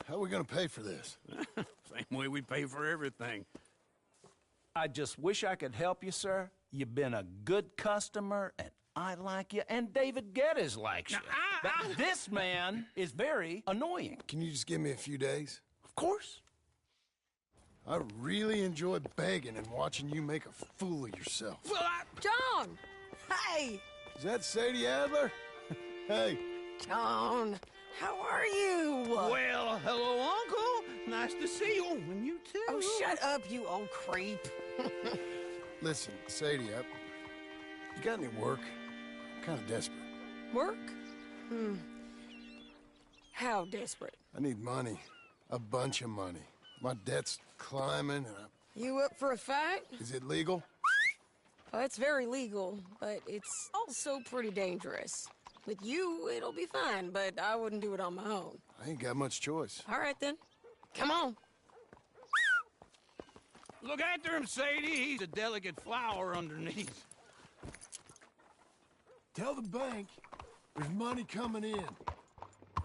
How are we gonna pay for this? Same way we pay for everything. I just wish I could help you, sir. You've been a good customer, and I like you, and David Geddes likes you. But this man is very annoying. Can you just give me a few days? Of course. I really enjoy begging and watching you make a fool of yourself. Well, John! Hey! Is that Sadie Adler? Hey. John, how are you? Well, hello, Uncle. Nice to see you. And you too. Oh, shut up, you old creep. Listen, Sadie, you got any work? I'm kind of desperate. Work? How desperate? I need money. A bunch of money. My debt's climbing, and You up for a fight? Is it legal? Oh, it's very legal, but it's also pretty dangerous. With you, it'll be fine, but I wouldn't do it on my own. I ain't got much choice. All right, then. Come on. Look after him, Sadie. He's a delicate flower underneath. Tell the bank there's money coming in.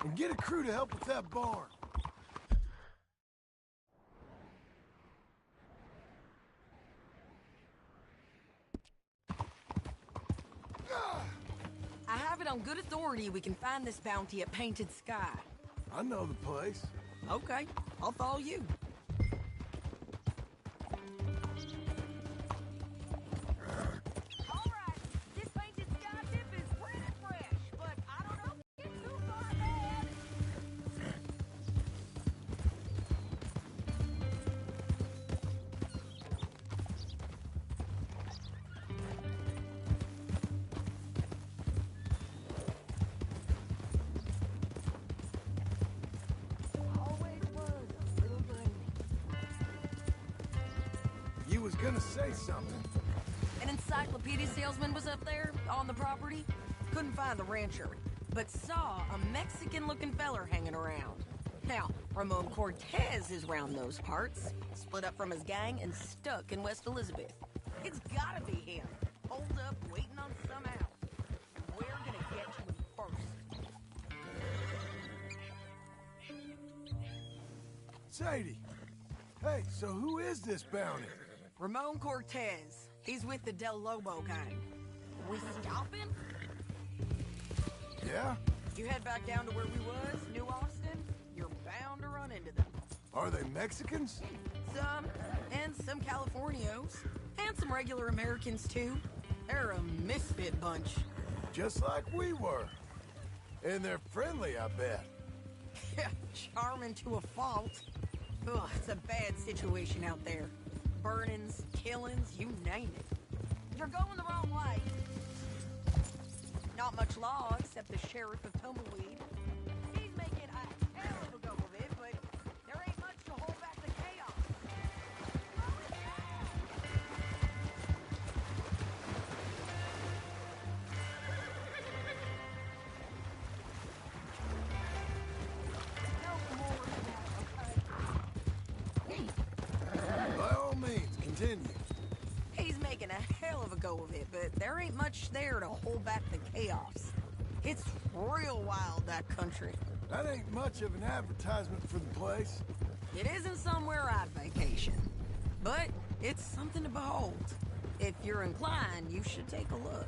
And get a crew to help with that barn. on good authority we can find this bounty at Painted Sky. I know the place. Okay, I'll follow you. You was gonna say something. An encyclopedia salesman was up there on the property. Couldn't find the rancher, but saw a Mexican-looking feller hanging around. Now, Ramon Cortez is round those parts, split up from his gang and stuck in West Elizabeth. It's gotta be him. Holed up, waiting on some out. We're gonna get to him first. Sadie. Hey, so who is this bounty? Ramon Cortez. He's with the Del Lobo gang. We stopping? Yeah? You head back down to where we was, New Austin, you're bound to run into them. Are they Mexicans? Some, and some Californios, and some regular Americans too. They're a misfit bunch. Just like we were. And they're friendly, I bet. Yeah, charming to a fault. Ugh, it's a bad situation out there. Burnings, killings, you name it. You're going the wrong way. Not much law except the sheriff of Tumbleweed. He's making a hell of a go of it, but there ain't much to hold back the chaos. By all means, continue. He's making a hell of a go of it, but there ain't much there to hold back the chaos. It's real wild, that country. That ain't much of an advertisement for the place. It isn't somewhere I'd vacation, but it's something to behold. If you're inclined, you should take a look.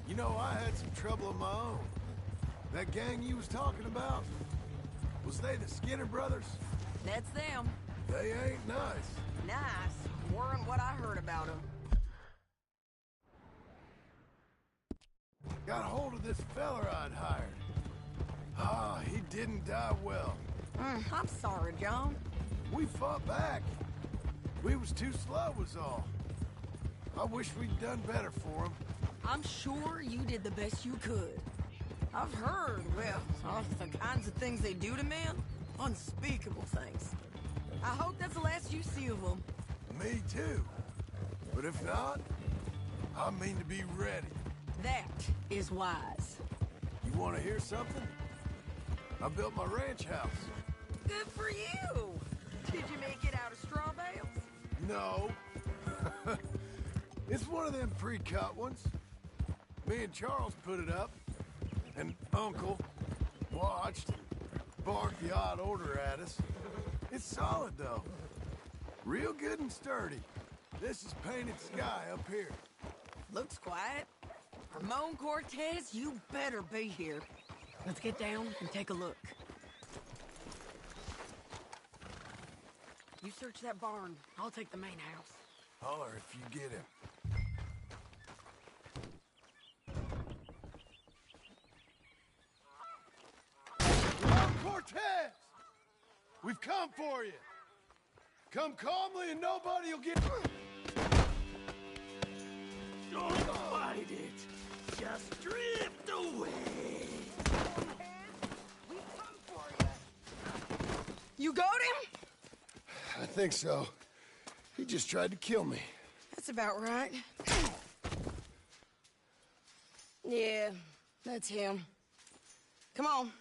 You know, I had some trouble of my own. That gang you was talking about, was they the Skinner brothers? That's them. They ain't nice. Nice. Weren't what I heard about them. Got a hold of this feller I'd hired. Ah, he didn't die well. I'm sorry, John. We fought back. We was too slow was all. I wish we'd done better for him. I'm sure you did the best you could. I've heard, well, the kinds of things they do to men. Unspeakable things. I hope that's the last you see of them. Me too. But if not, I mean to be ready. That is wise. You want to hear something? I built my ranch house. Good for you. Did you make it out of straw bales? No. It's one of them pre-cut ones. Me and Charles put it up, and Uncle watched and barked the odd order at us. It's solid, though. Real good and sturdy. This is Painted Sky up here. Looks quiet. Ramon Cortez, you better be here. Let's get down and take a look. You search that barn. I'll take the main house. Holler if you get him. Ramon Cortez! We've come for you. Come calmly and nobody will get... Don't fight it. Just drift away. You got him? I think so. He just tried to kill me. That's about right. Yeah, that's him. Come on.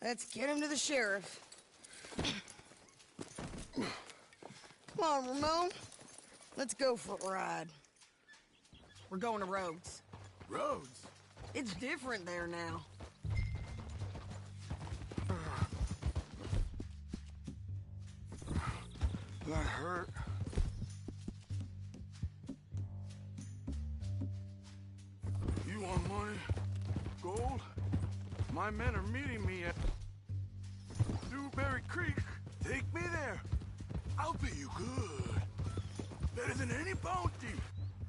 Let's get him to the sheriff. Come on, Ramon. Let's go for a ride. We're going to Rhodes. Rhodes? It's different there now. That hurt. You want money? Gold? My men are meeting me at Dewberry Creek. Take me there. I'll pay you good. Better than any bounty.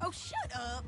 Oh, shut up.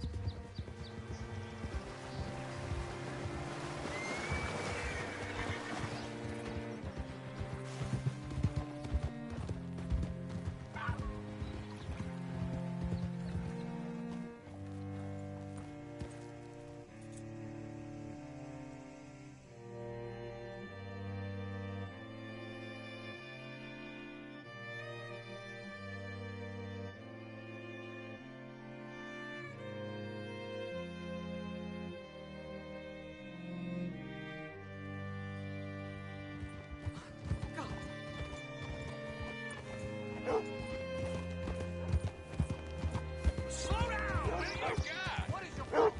Slow down! Oh, God! What is your...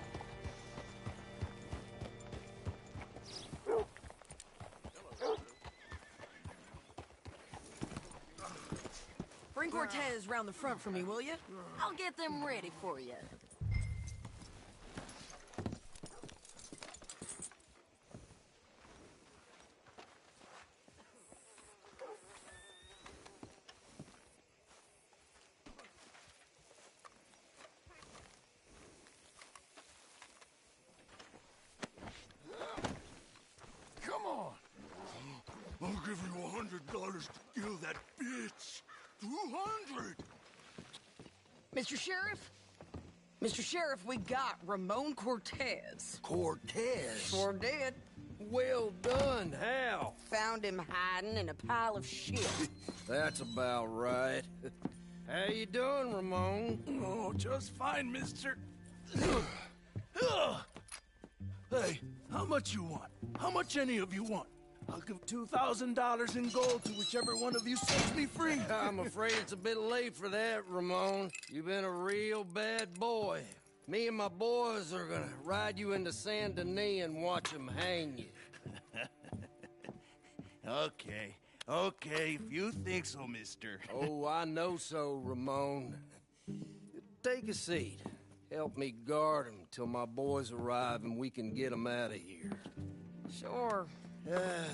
Bring Cortez round the front for me, will you? I'll get them ready for you. Come on. I'll give you $100 to kill that bitch. 200. Mr. Sheriff? Mr. Sheriff, we got Ramon Cortez. Cortez? Sure did. Well done. How? Found him hiding in a pile of shit. That's about right. How you doing, Ramon? Oh, just fine, mister. Hey, how much you want? How much any of you want? I'll give $2,000 in gold to whichever one of you sets me free. I'm afraid it's a bit late for that, Ramon. You've been a real bad boy. Me and my boys are gonna ride you into Saint Denis and watch them hang you. Okay, if you think so, mister. Oh, I know so, Ramon. Take a seat. Help me guard them till my boys arrive and we can get them out of here. Sure.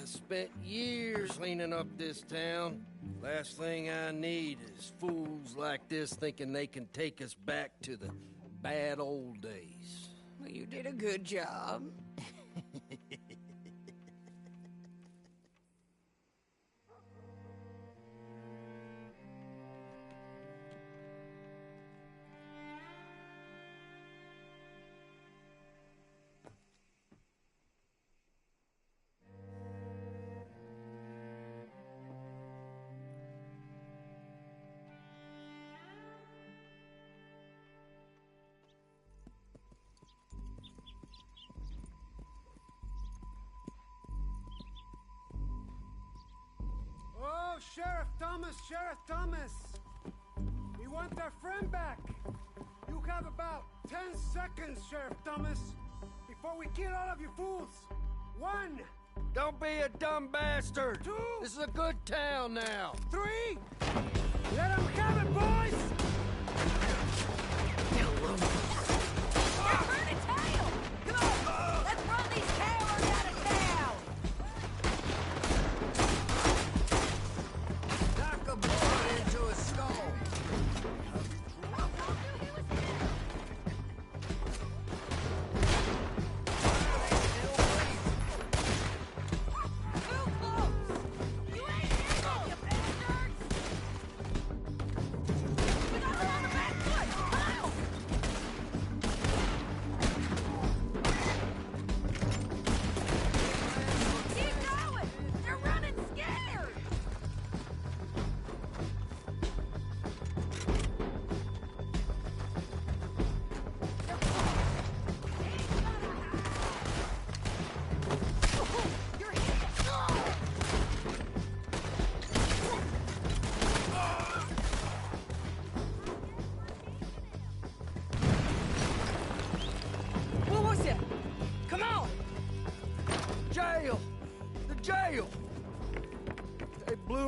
Spent years cleaning up this town. Last thing I need is fools like this thinking they can take us back to the bad old days. Well, you did a good job. Oh, Sheriff Thomas! We want our friend back! You have about 10 seconds, Sheriff Thomas, before we kill all of you fools! 1! Don't be a dumb bastard! 2! This is a good town now! 3! Let them have it, boys! They're burning tail! Come on! Let's run these cowards out of town! Knock a bullet into a skull!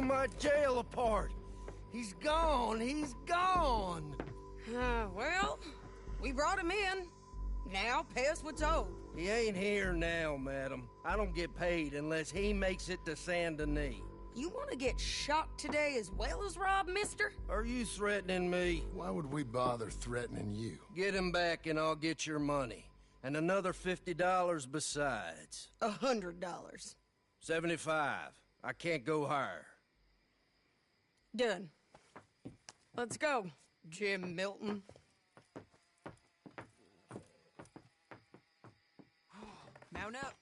My jail apart. He's gone. He's gone. Well, we brought him in. Now pay us what's owed. He ain't here now, madam. I don't get paid unless he makes it to Saint Denis. You want to get shot today as well as robbed, mister? Are you threatening me? Why would we bother threatening you? Get him back and I'll get your money. And another $50 besides. $100. 75. I can't go higher. Done. Let's go, Jim Milton. Mount up.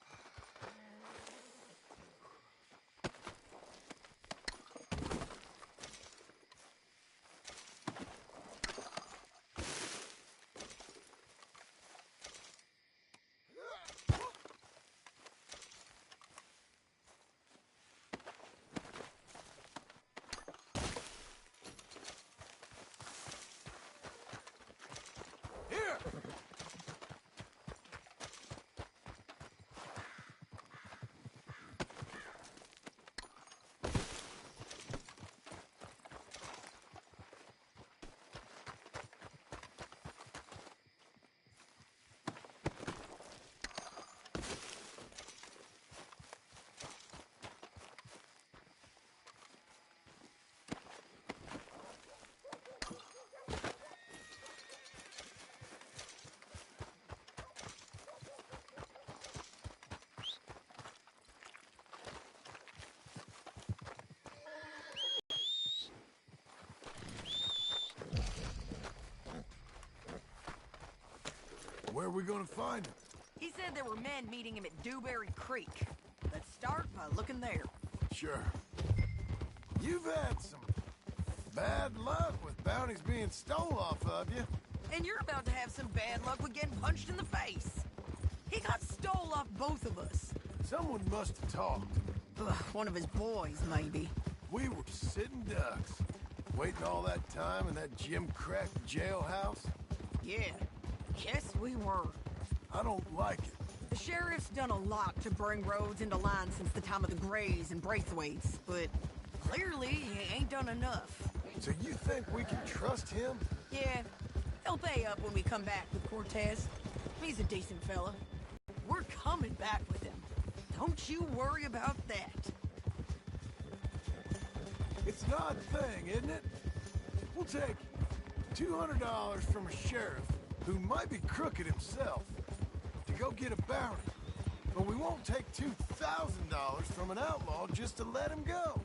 Where are we gonna find him? He said there were men meeting him at Dewberry Creek. Let's start by looking there. Sure. You've had some bad luck with bounties being stole off of you. And you're about to have some bad luck with getting punched in the face. He got stole off both of us. Someone must have talked. Ugh, one of his boys, maybe. We were sitting ducks, waiting all that time in that gim-crack jailhouse. Yeah. Yes, we were. I don't like it. The sheriff's done a lot to bring roads into line since the time of the Grays and Braithwaites, but clearly he ain't done enough. So you think we can trust him? Yeah, he'll pay up when we come back with Cortez. He's a decent fella. We're coming back with him. Don't you worry about that. It's an odd thing, isn't it? We'll take $200 from a sheriff who might be crooked himself to go get a bounty. But we won't take $2,000 from an outlaw just to let him go.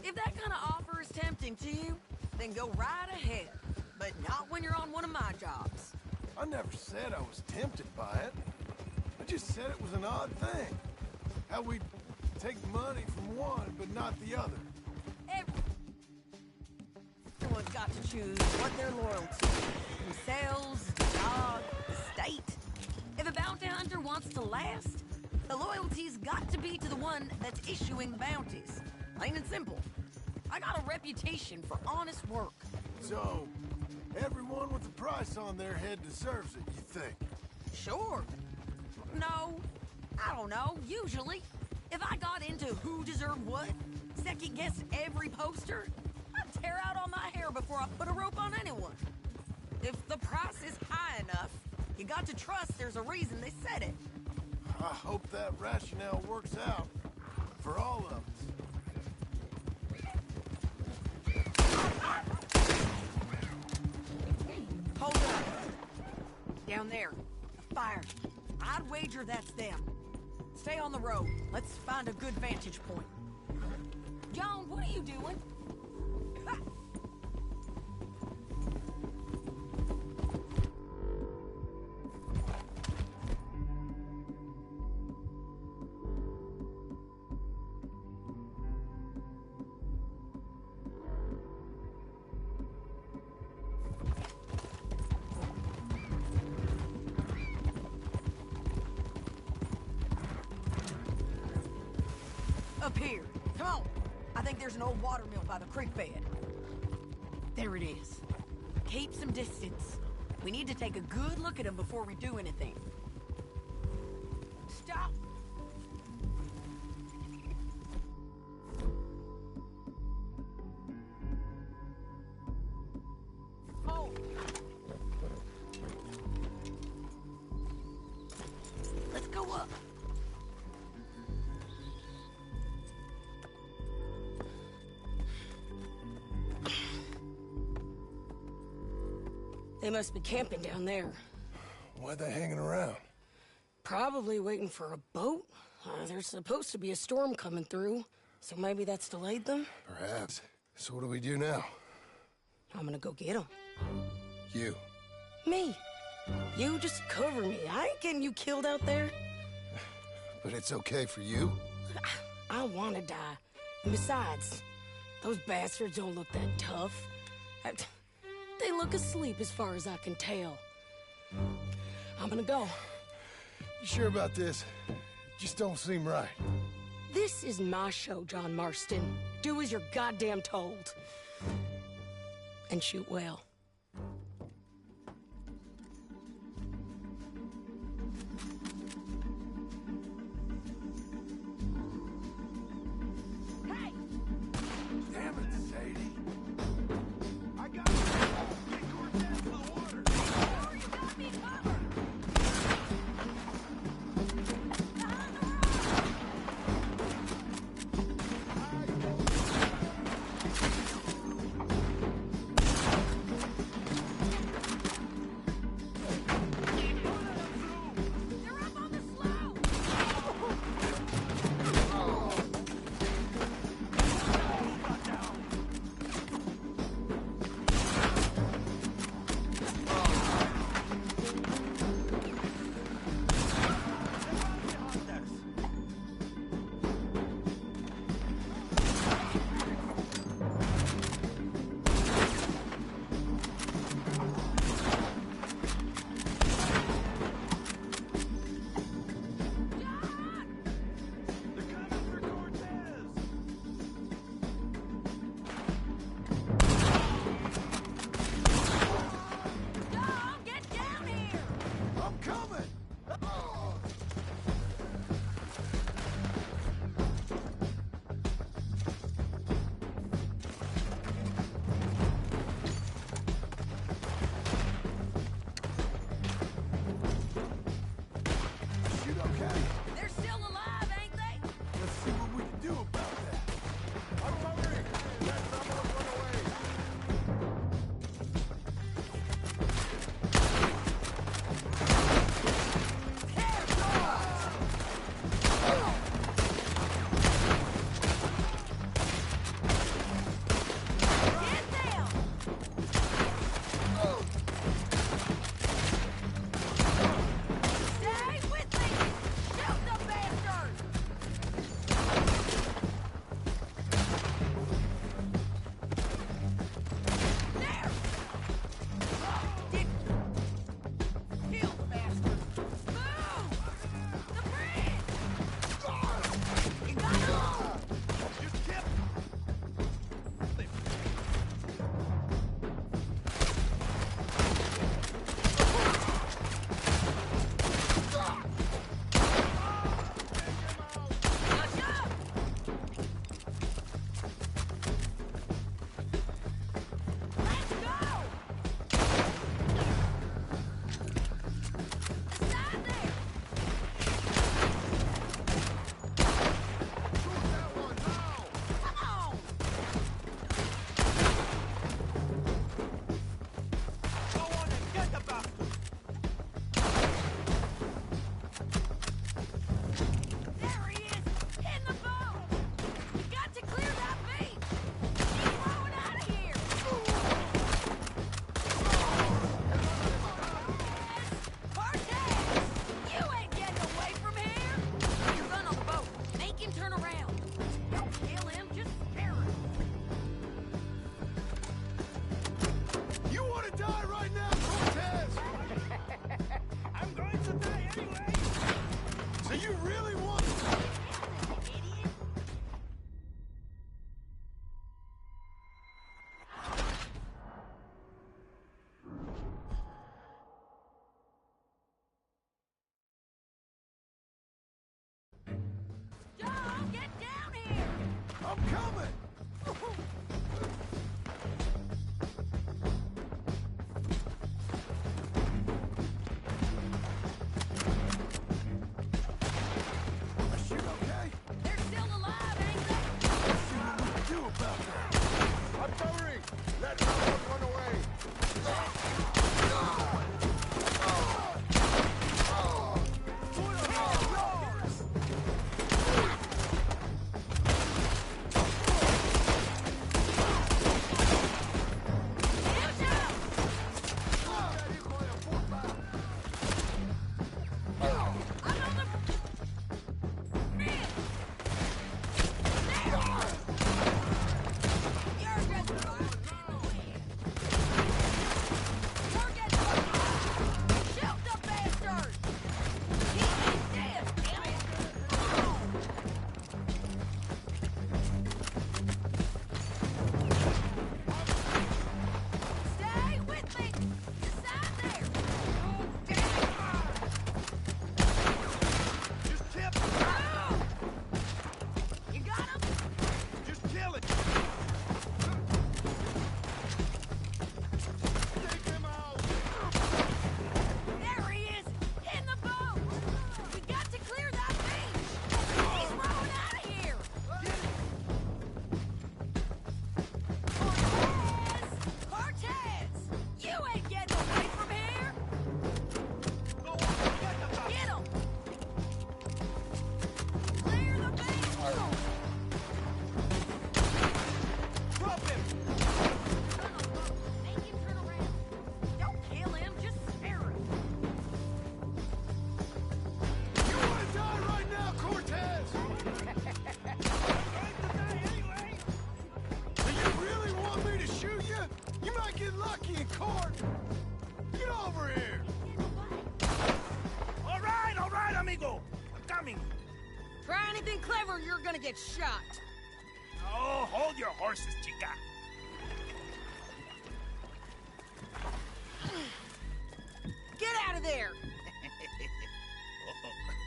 If that kind of offer is tempting to you, then go right ahead. But not when you're on one of my jobs. I never said I was tempted by it. I just said it was an odd thing. How we take money from one but not the other. Everyone's got to choose what they're loyal to. Themselves, the dog, the state. If a bounty hunter wants to last, the loyalty's got to be to the one that's issuing the bounties. Plain and simple. I got a reputation for honest work. So, everyone with a price on their head deserves it, you think? Sure. No, I don't know, usually. If I got into who deserved what, second-guessed every poster, I'd tear out all my hair before I put a rope on anyone. If the price is high enough, you got to trust there's a reason they said it. I hope that rationale works out for all of us. Hold up. Down there. A fire. I'd wager that's them. Stay on the road. Let's find a good vantage point. John, what are you doing? Ha! Up here. Come on. I think there's an old water mill by the creek bed. There it is. Keep some distance. We need to take a good look at him before we do anything. Stop! Hold. Let's must be camping down there. Why they hanging around? Probably waiting for a boat. There's supposed to be a storm coming through, so maybe that's delayed them? Perhaps. So what do we do now? I'm gonna go get them. You. Me. You just cover me. I ain't getting you killed out there. But it's okay for you? I wanna die. And besides, those bastards don't look that tough. They look asleep as far as I can tell. I'm gonna go. You sure about this? Just don't seem right. This is my show, John Marston. Do as you're goddamn told. And shoot well. Hey! Damn it, Sadie. I got you. Get Cortez to the water. Oh, you got me covered. Let no one run away! Try anything clever, you're gonna get shot. Oh, hold your horses, chica. Get out of there!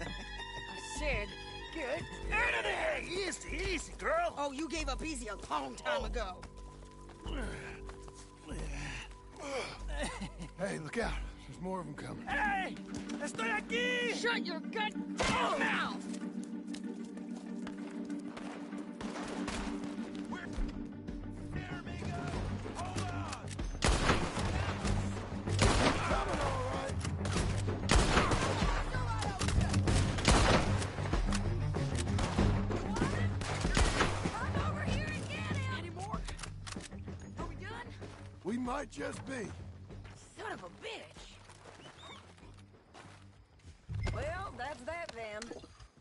I said, get Out of there! Easy, easy, girl. Oh, you gave up easy a long time ago. Hey, look out. There's more of them coming. Hey! Estoy aquí! Shut your goddamn mouth! We might just be. Son of a bitch! Well, that's that then.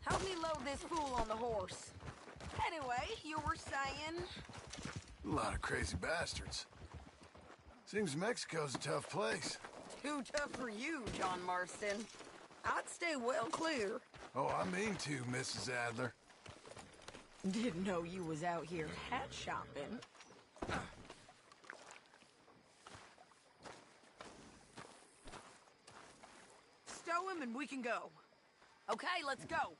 Help me load this fool on the horse. Anyway, you were saying? A lot of crazy bastards. Seems Mexico's a tough place. Too tough for you, John Marston. I'd stay well clear. Oh, I mean to, Mrs. Adler. Didn't know you was out here hat shopping. Stow him and we can go. Okay, let's go.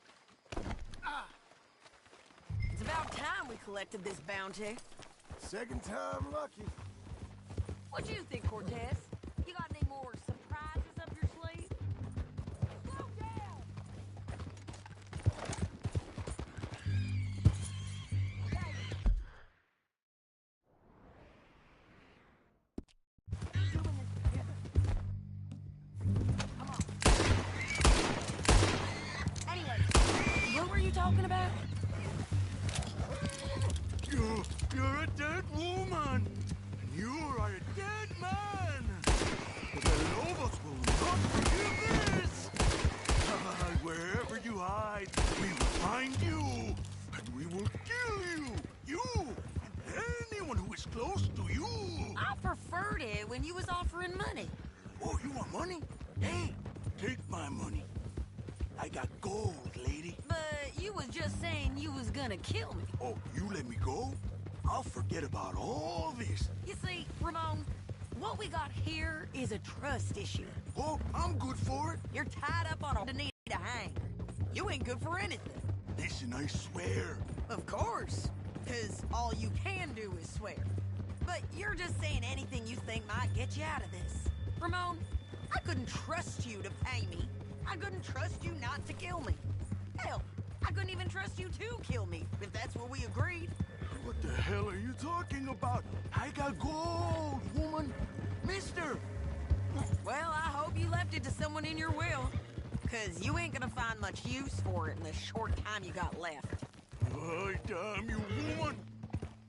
It's about time we collected this bounty. Second time lucky. What do you think, Cortez? You got any more surprises up your sleeve? Slow down! What were you talking about? You're a dead woman. And you are a dead man. The Lobos will not forgive this. Wherever you hide, we will find you. And we will kill you. You and anyone who is close to you. I preferred it when you was offering money. Oh, you want money? Hey, take my money. I got gold, lady. But you was just saying you was gonna kill me. Oh, you let me go? I'll forget about all this. You see, Ramon, what we got here is a trust issue. Oh, I'm good for it. You're tied up on a need to hang. You ain't good for anything. Listen, I swear. Of course, because all you can do is swear. But you're just saying anything you think might get you out of this. Ramon, I couldn't trust you to pay me. I couldn't trust you not to kill me. Hell, I couldn't even trust you to kill me, if that's what we agreed. What the hell are you talking about? I got gold, woman. Mister. Well, I hope you left it to someone in your will. Because you ain't gonna find much use for it in the short time you got left. Oh, damn you, woman.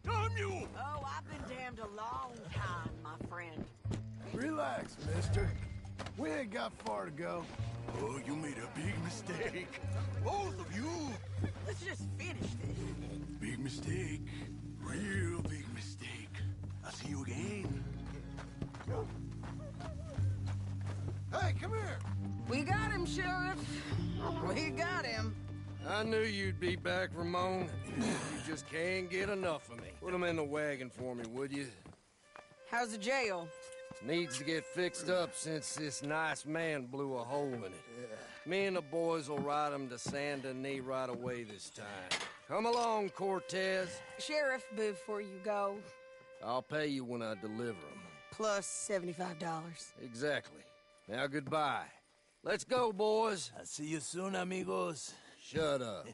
Damn you. Oh, I've been damned a long time, my friend. Relax, mister. We ain't got far to go. Oh, you made a big mistake. Both of you. Let's just finish this. Big mistake. Real big mistake. I'll see you again. Hey, come here. We got him, Sheriff. We got him. I knew you'd be back, Ramon. You just can't get enough of me. Put him in the wagon for me, would you? How's the jail? Needs to get fixed up since this nice man blew a hole in it. Me and the boys will ride him to Saint Denis right away this time. Come along, Cortez. Sheriff, before you go. I'll pay you when I deliver him. Plus $75. Exactly. Now, goodbye. Let's go, boys. I'll see you soon, amigos. Shut up.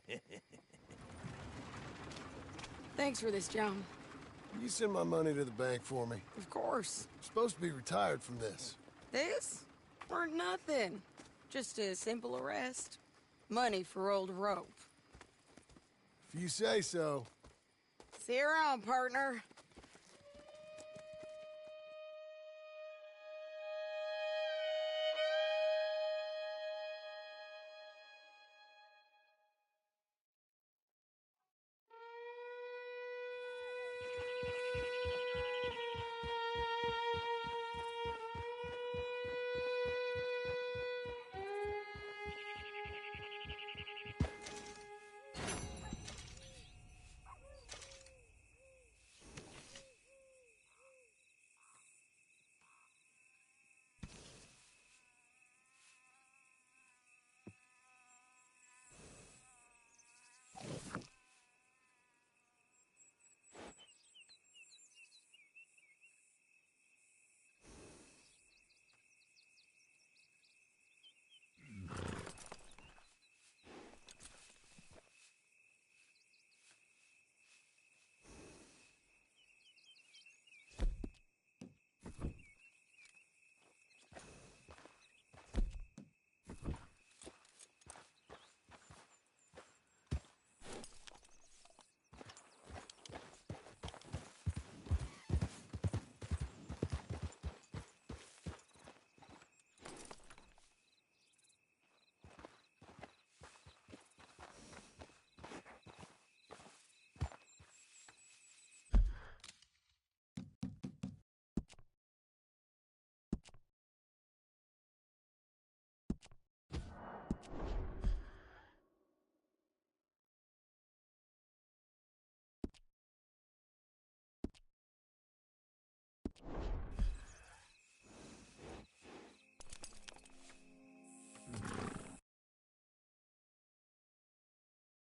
Thanks for this, John. You send my money to the bank for me. Of course. I'm supposed to be retired from this. This? For nothing. Just a simple arrest. Money for old rope. If you say so. See you around, partner.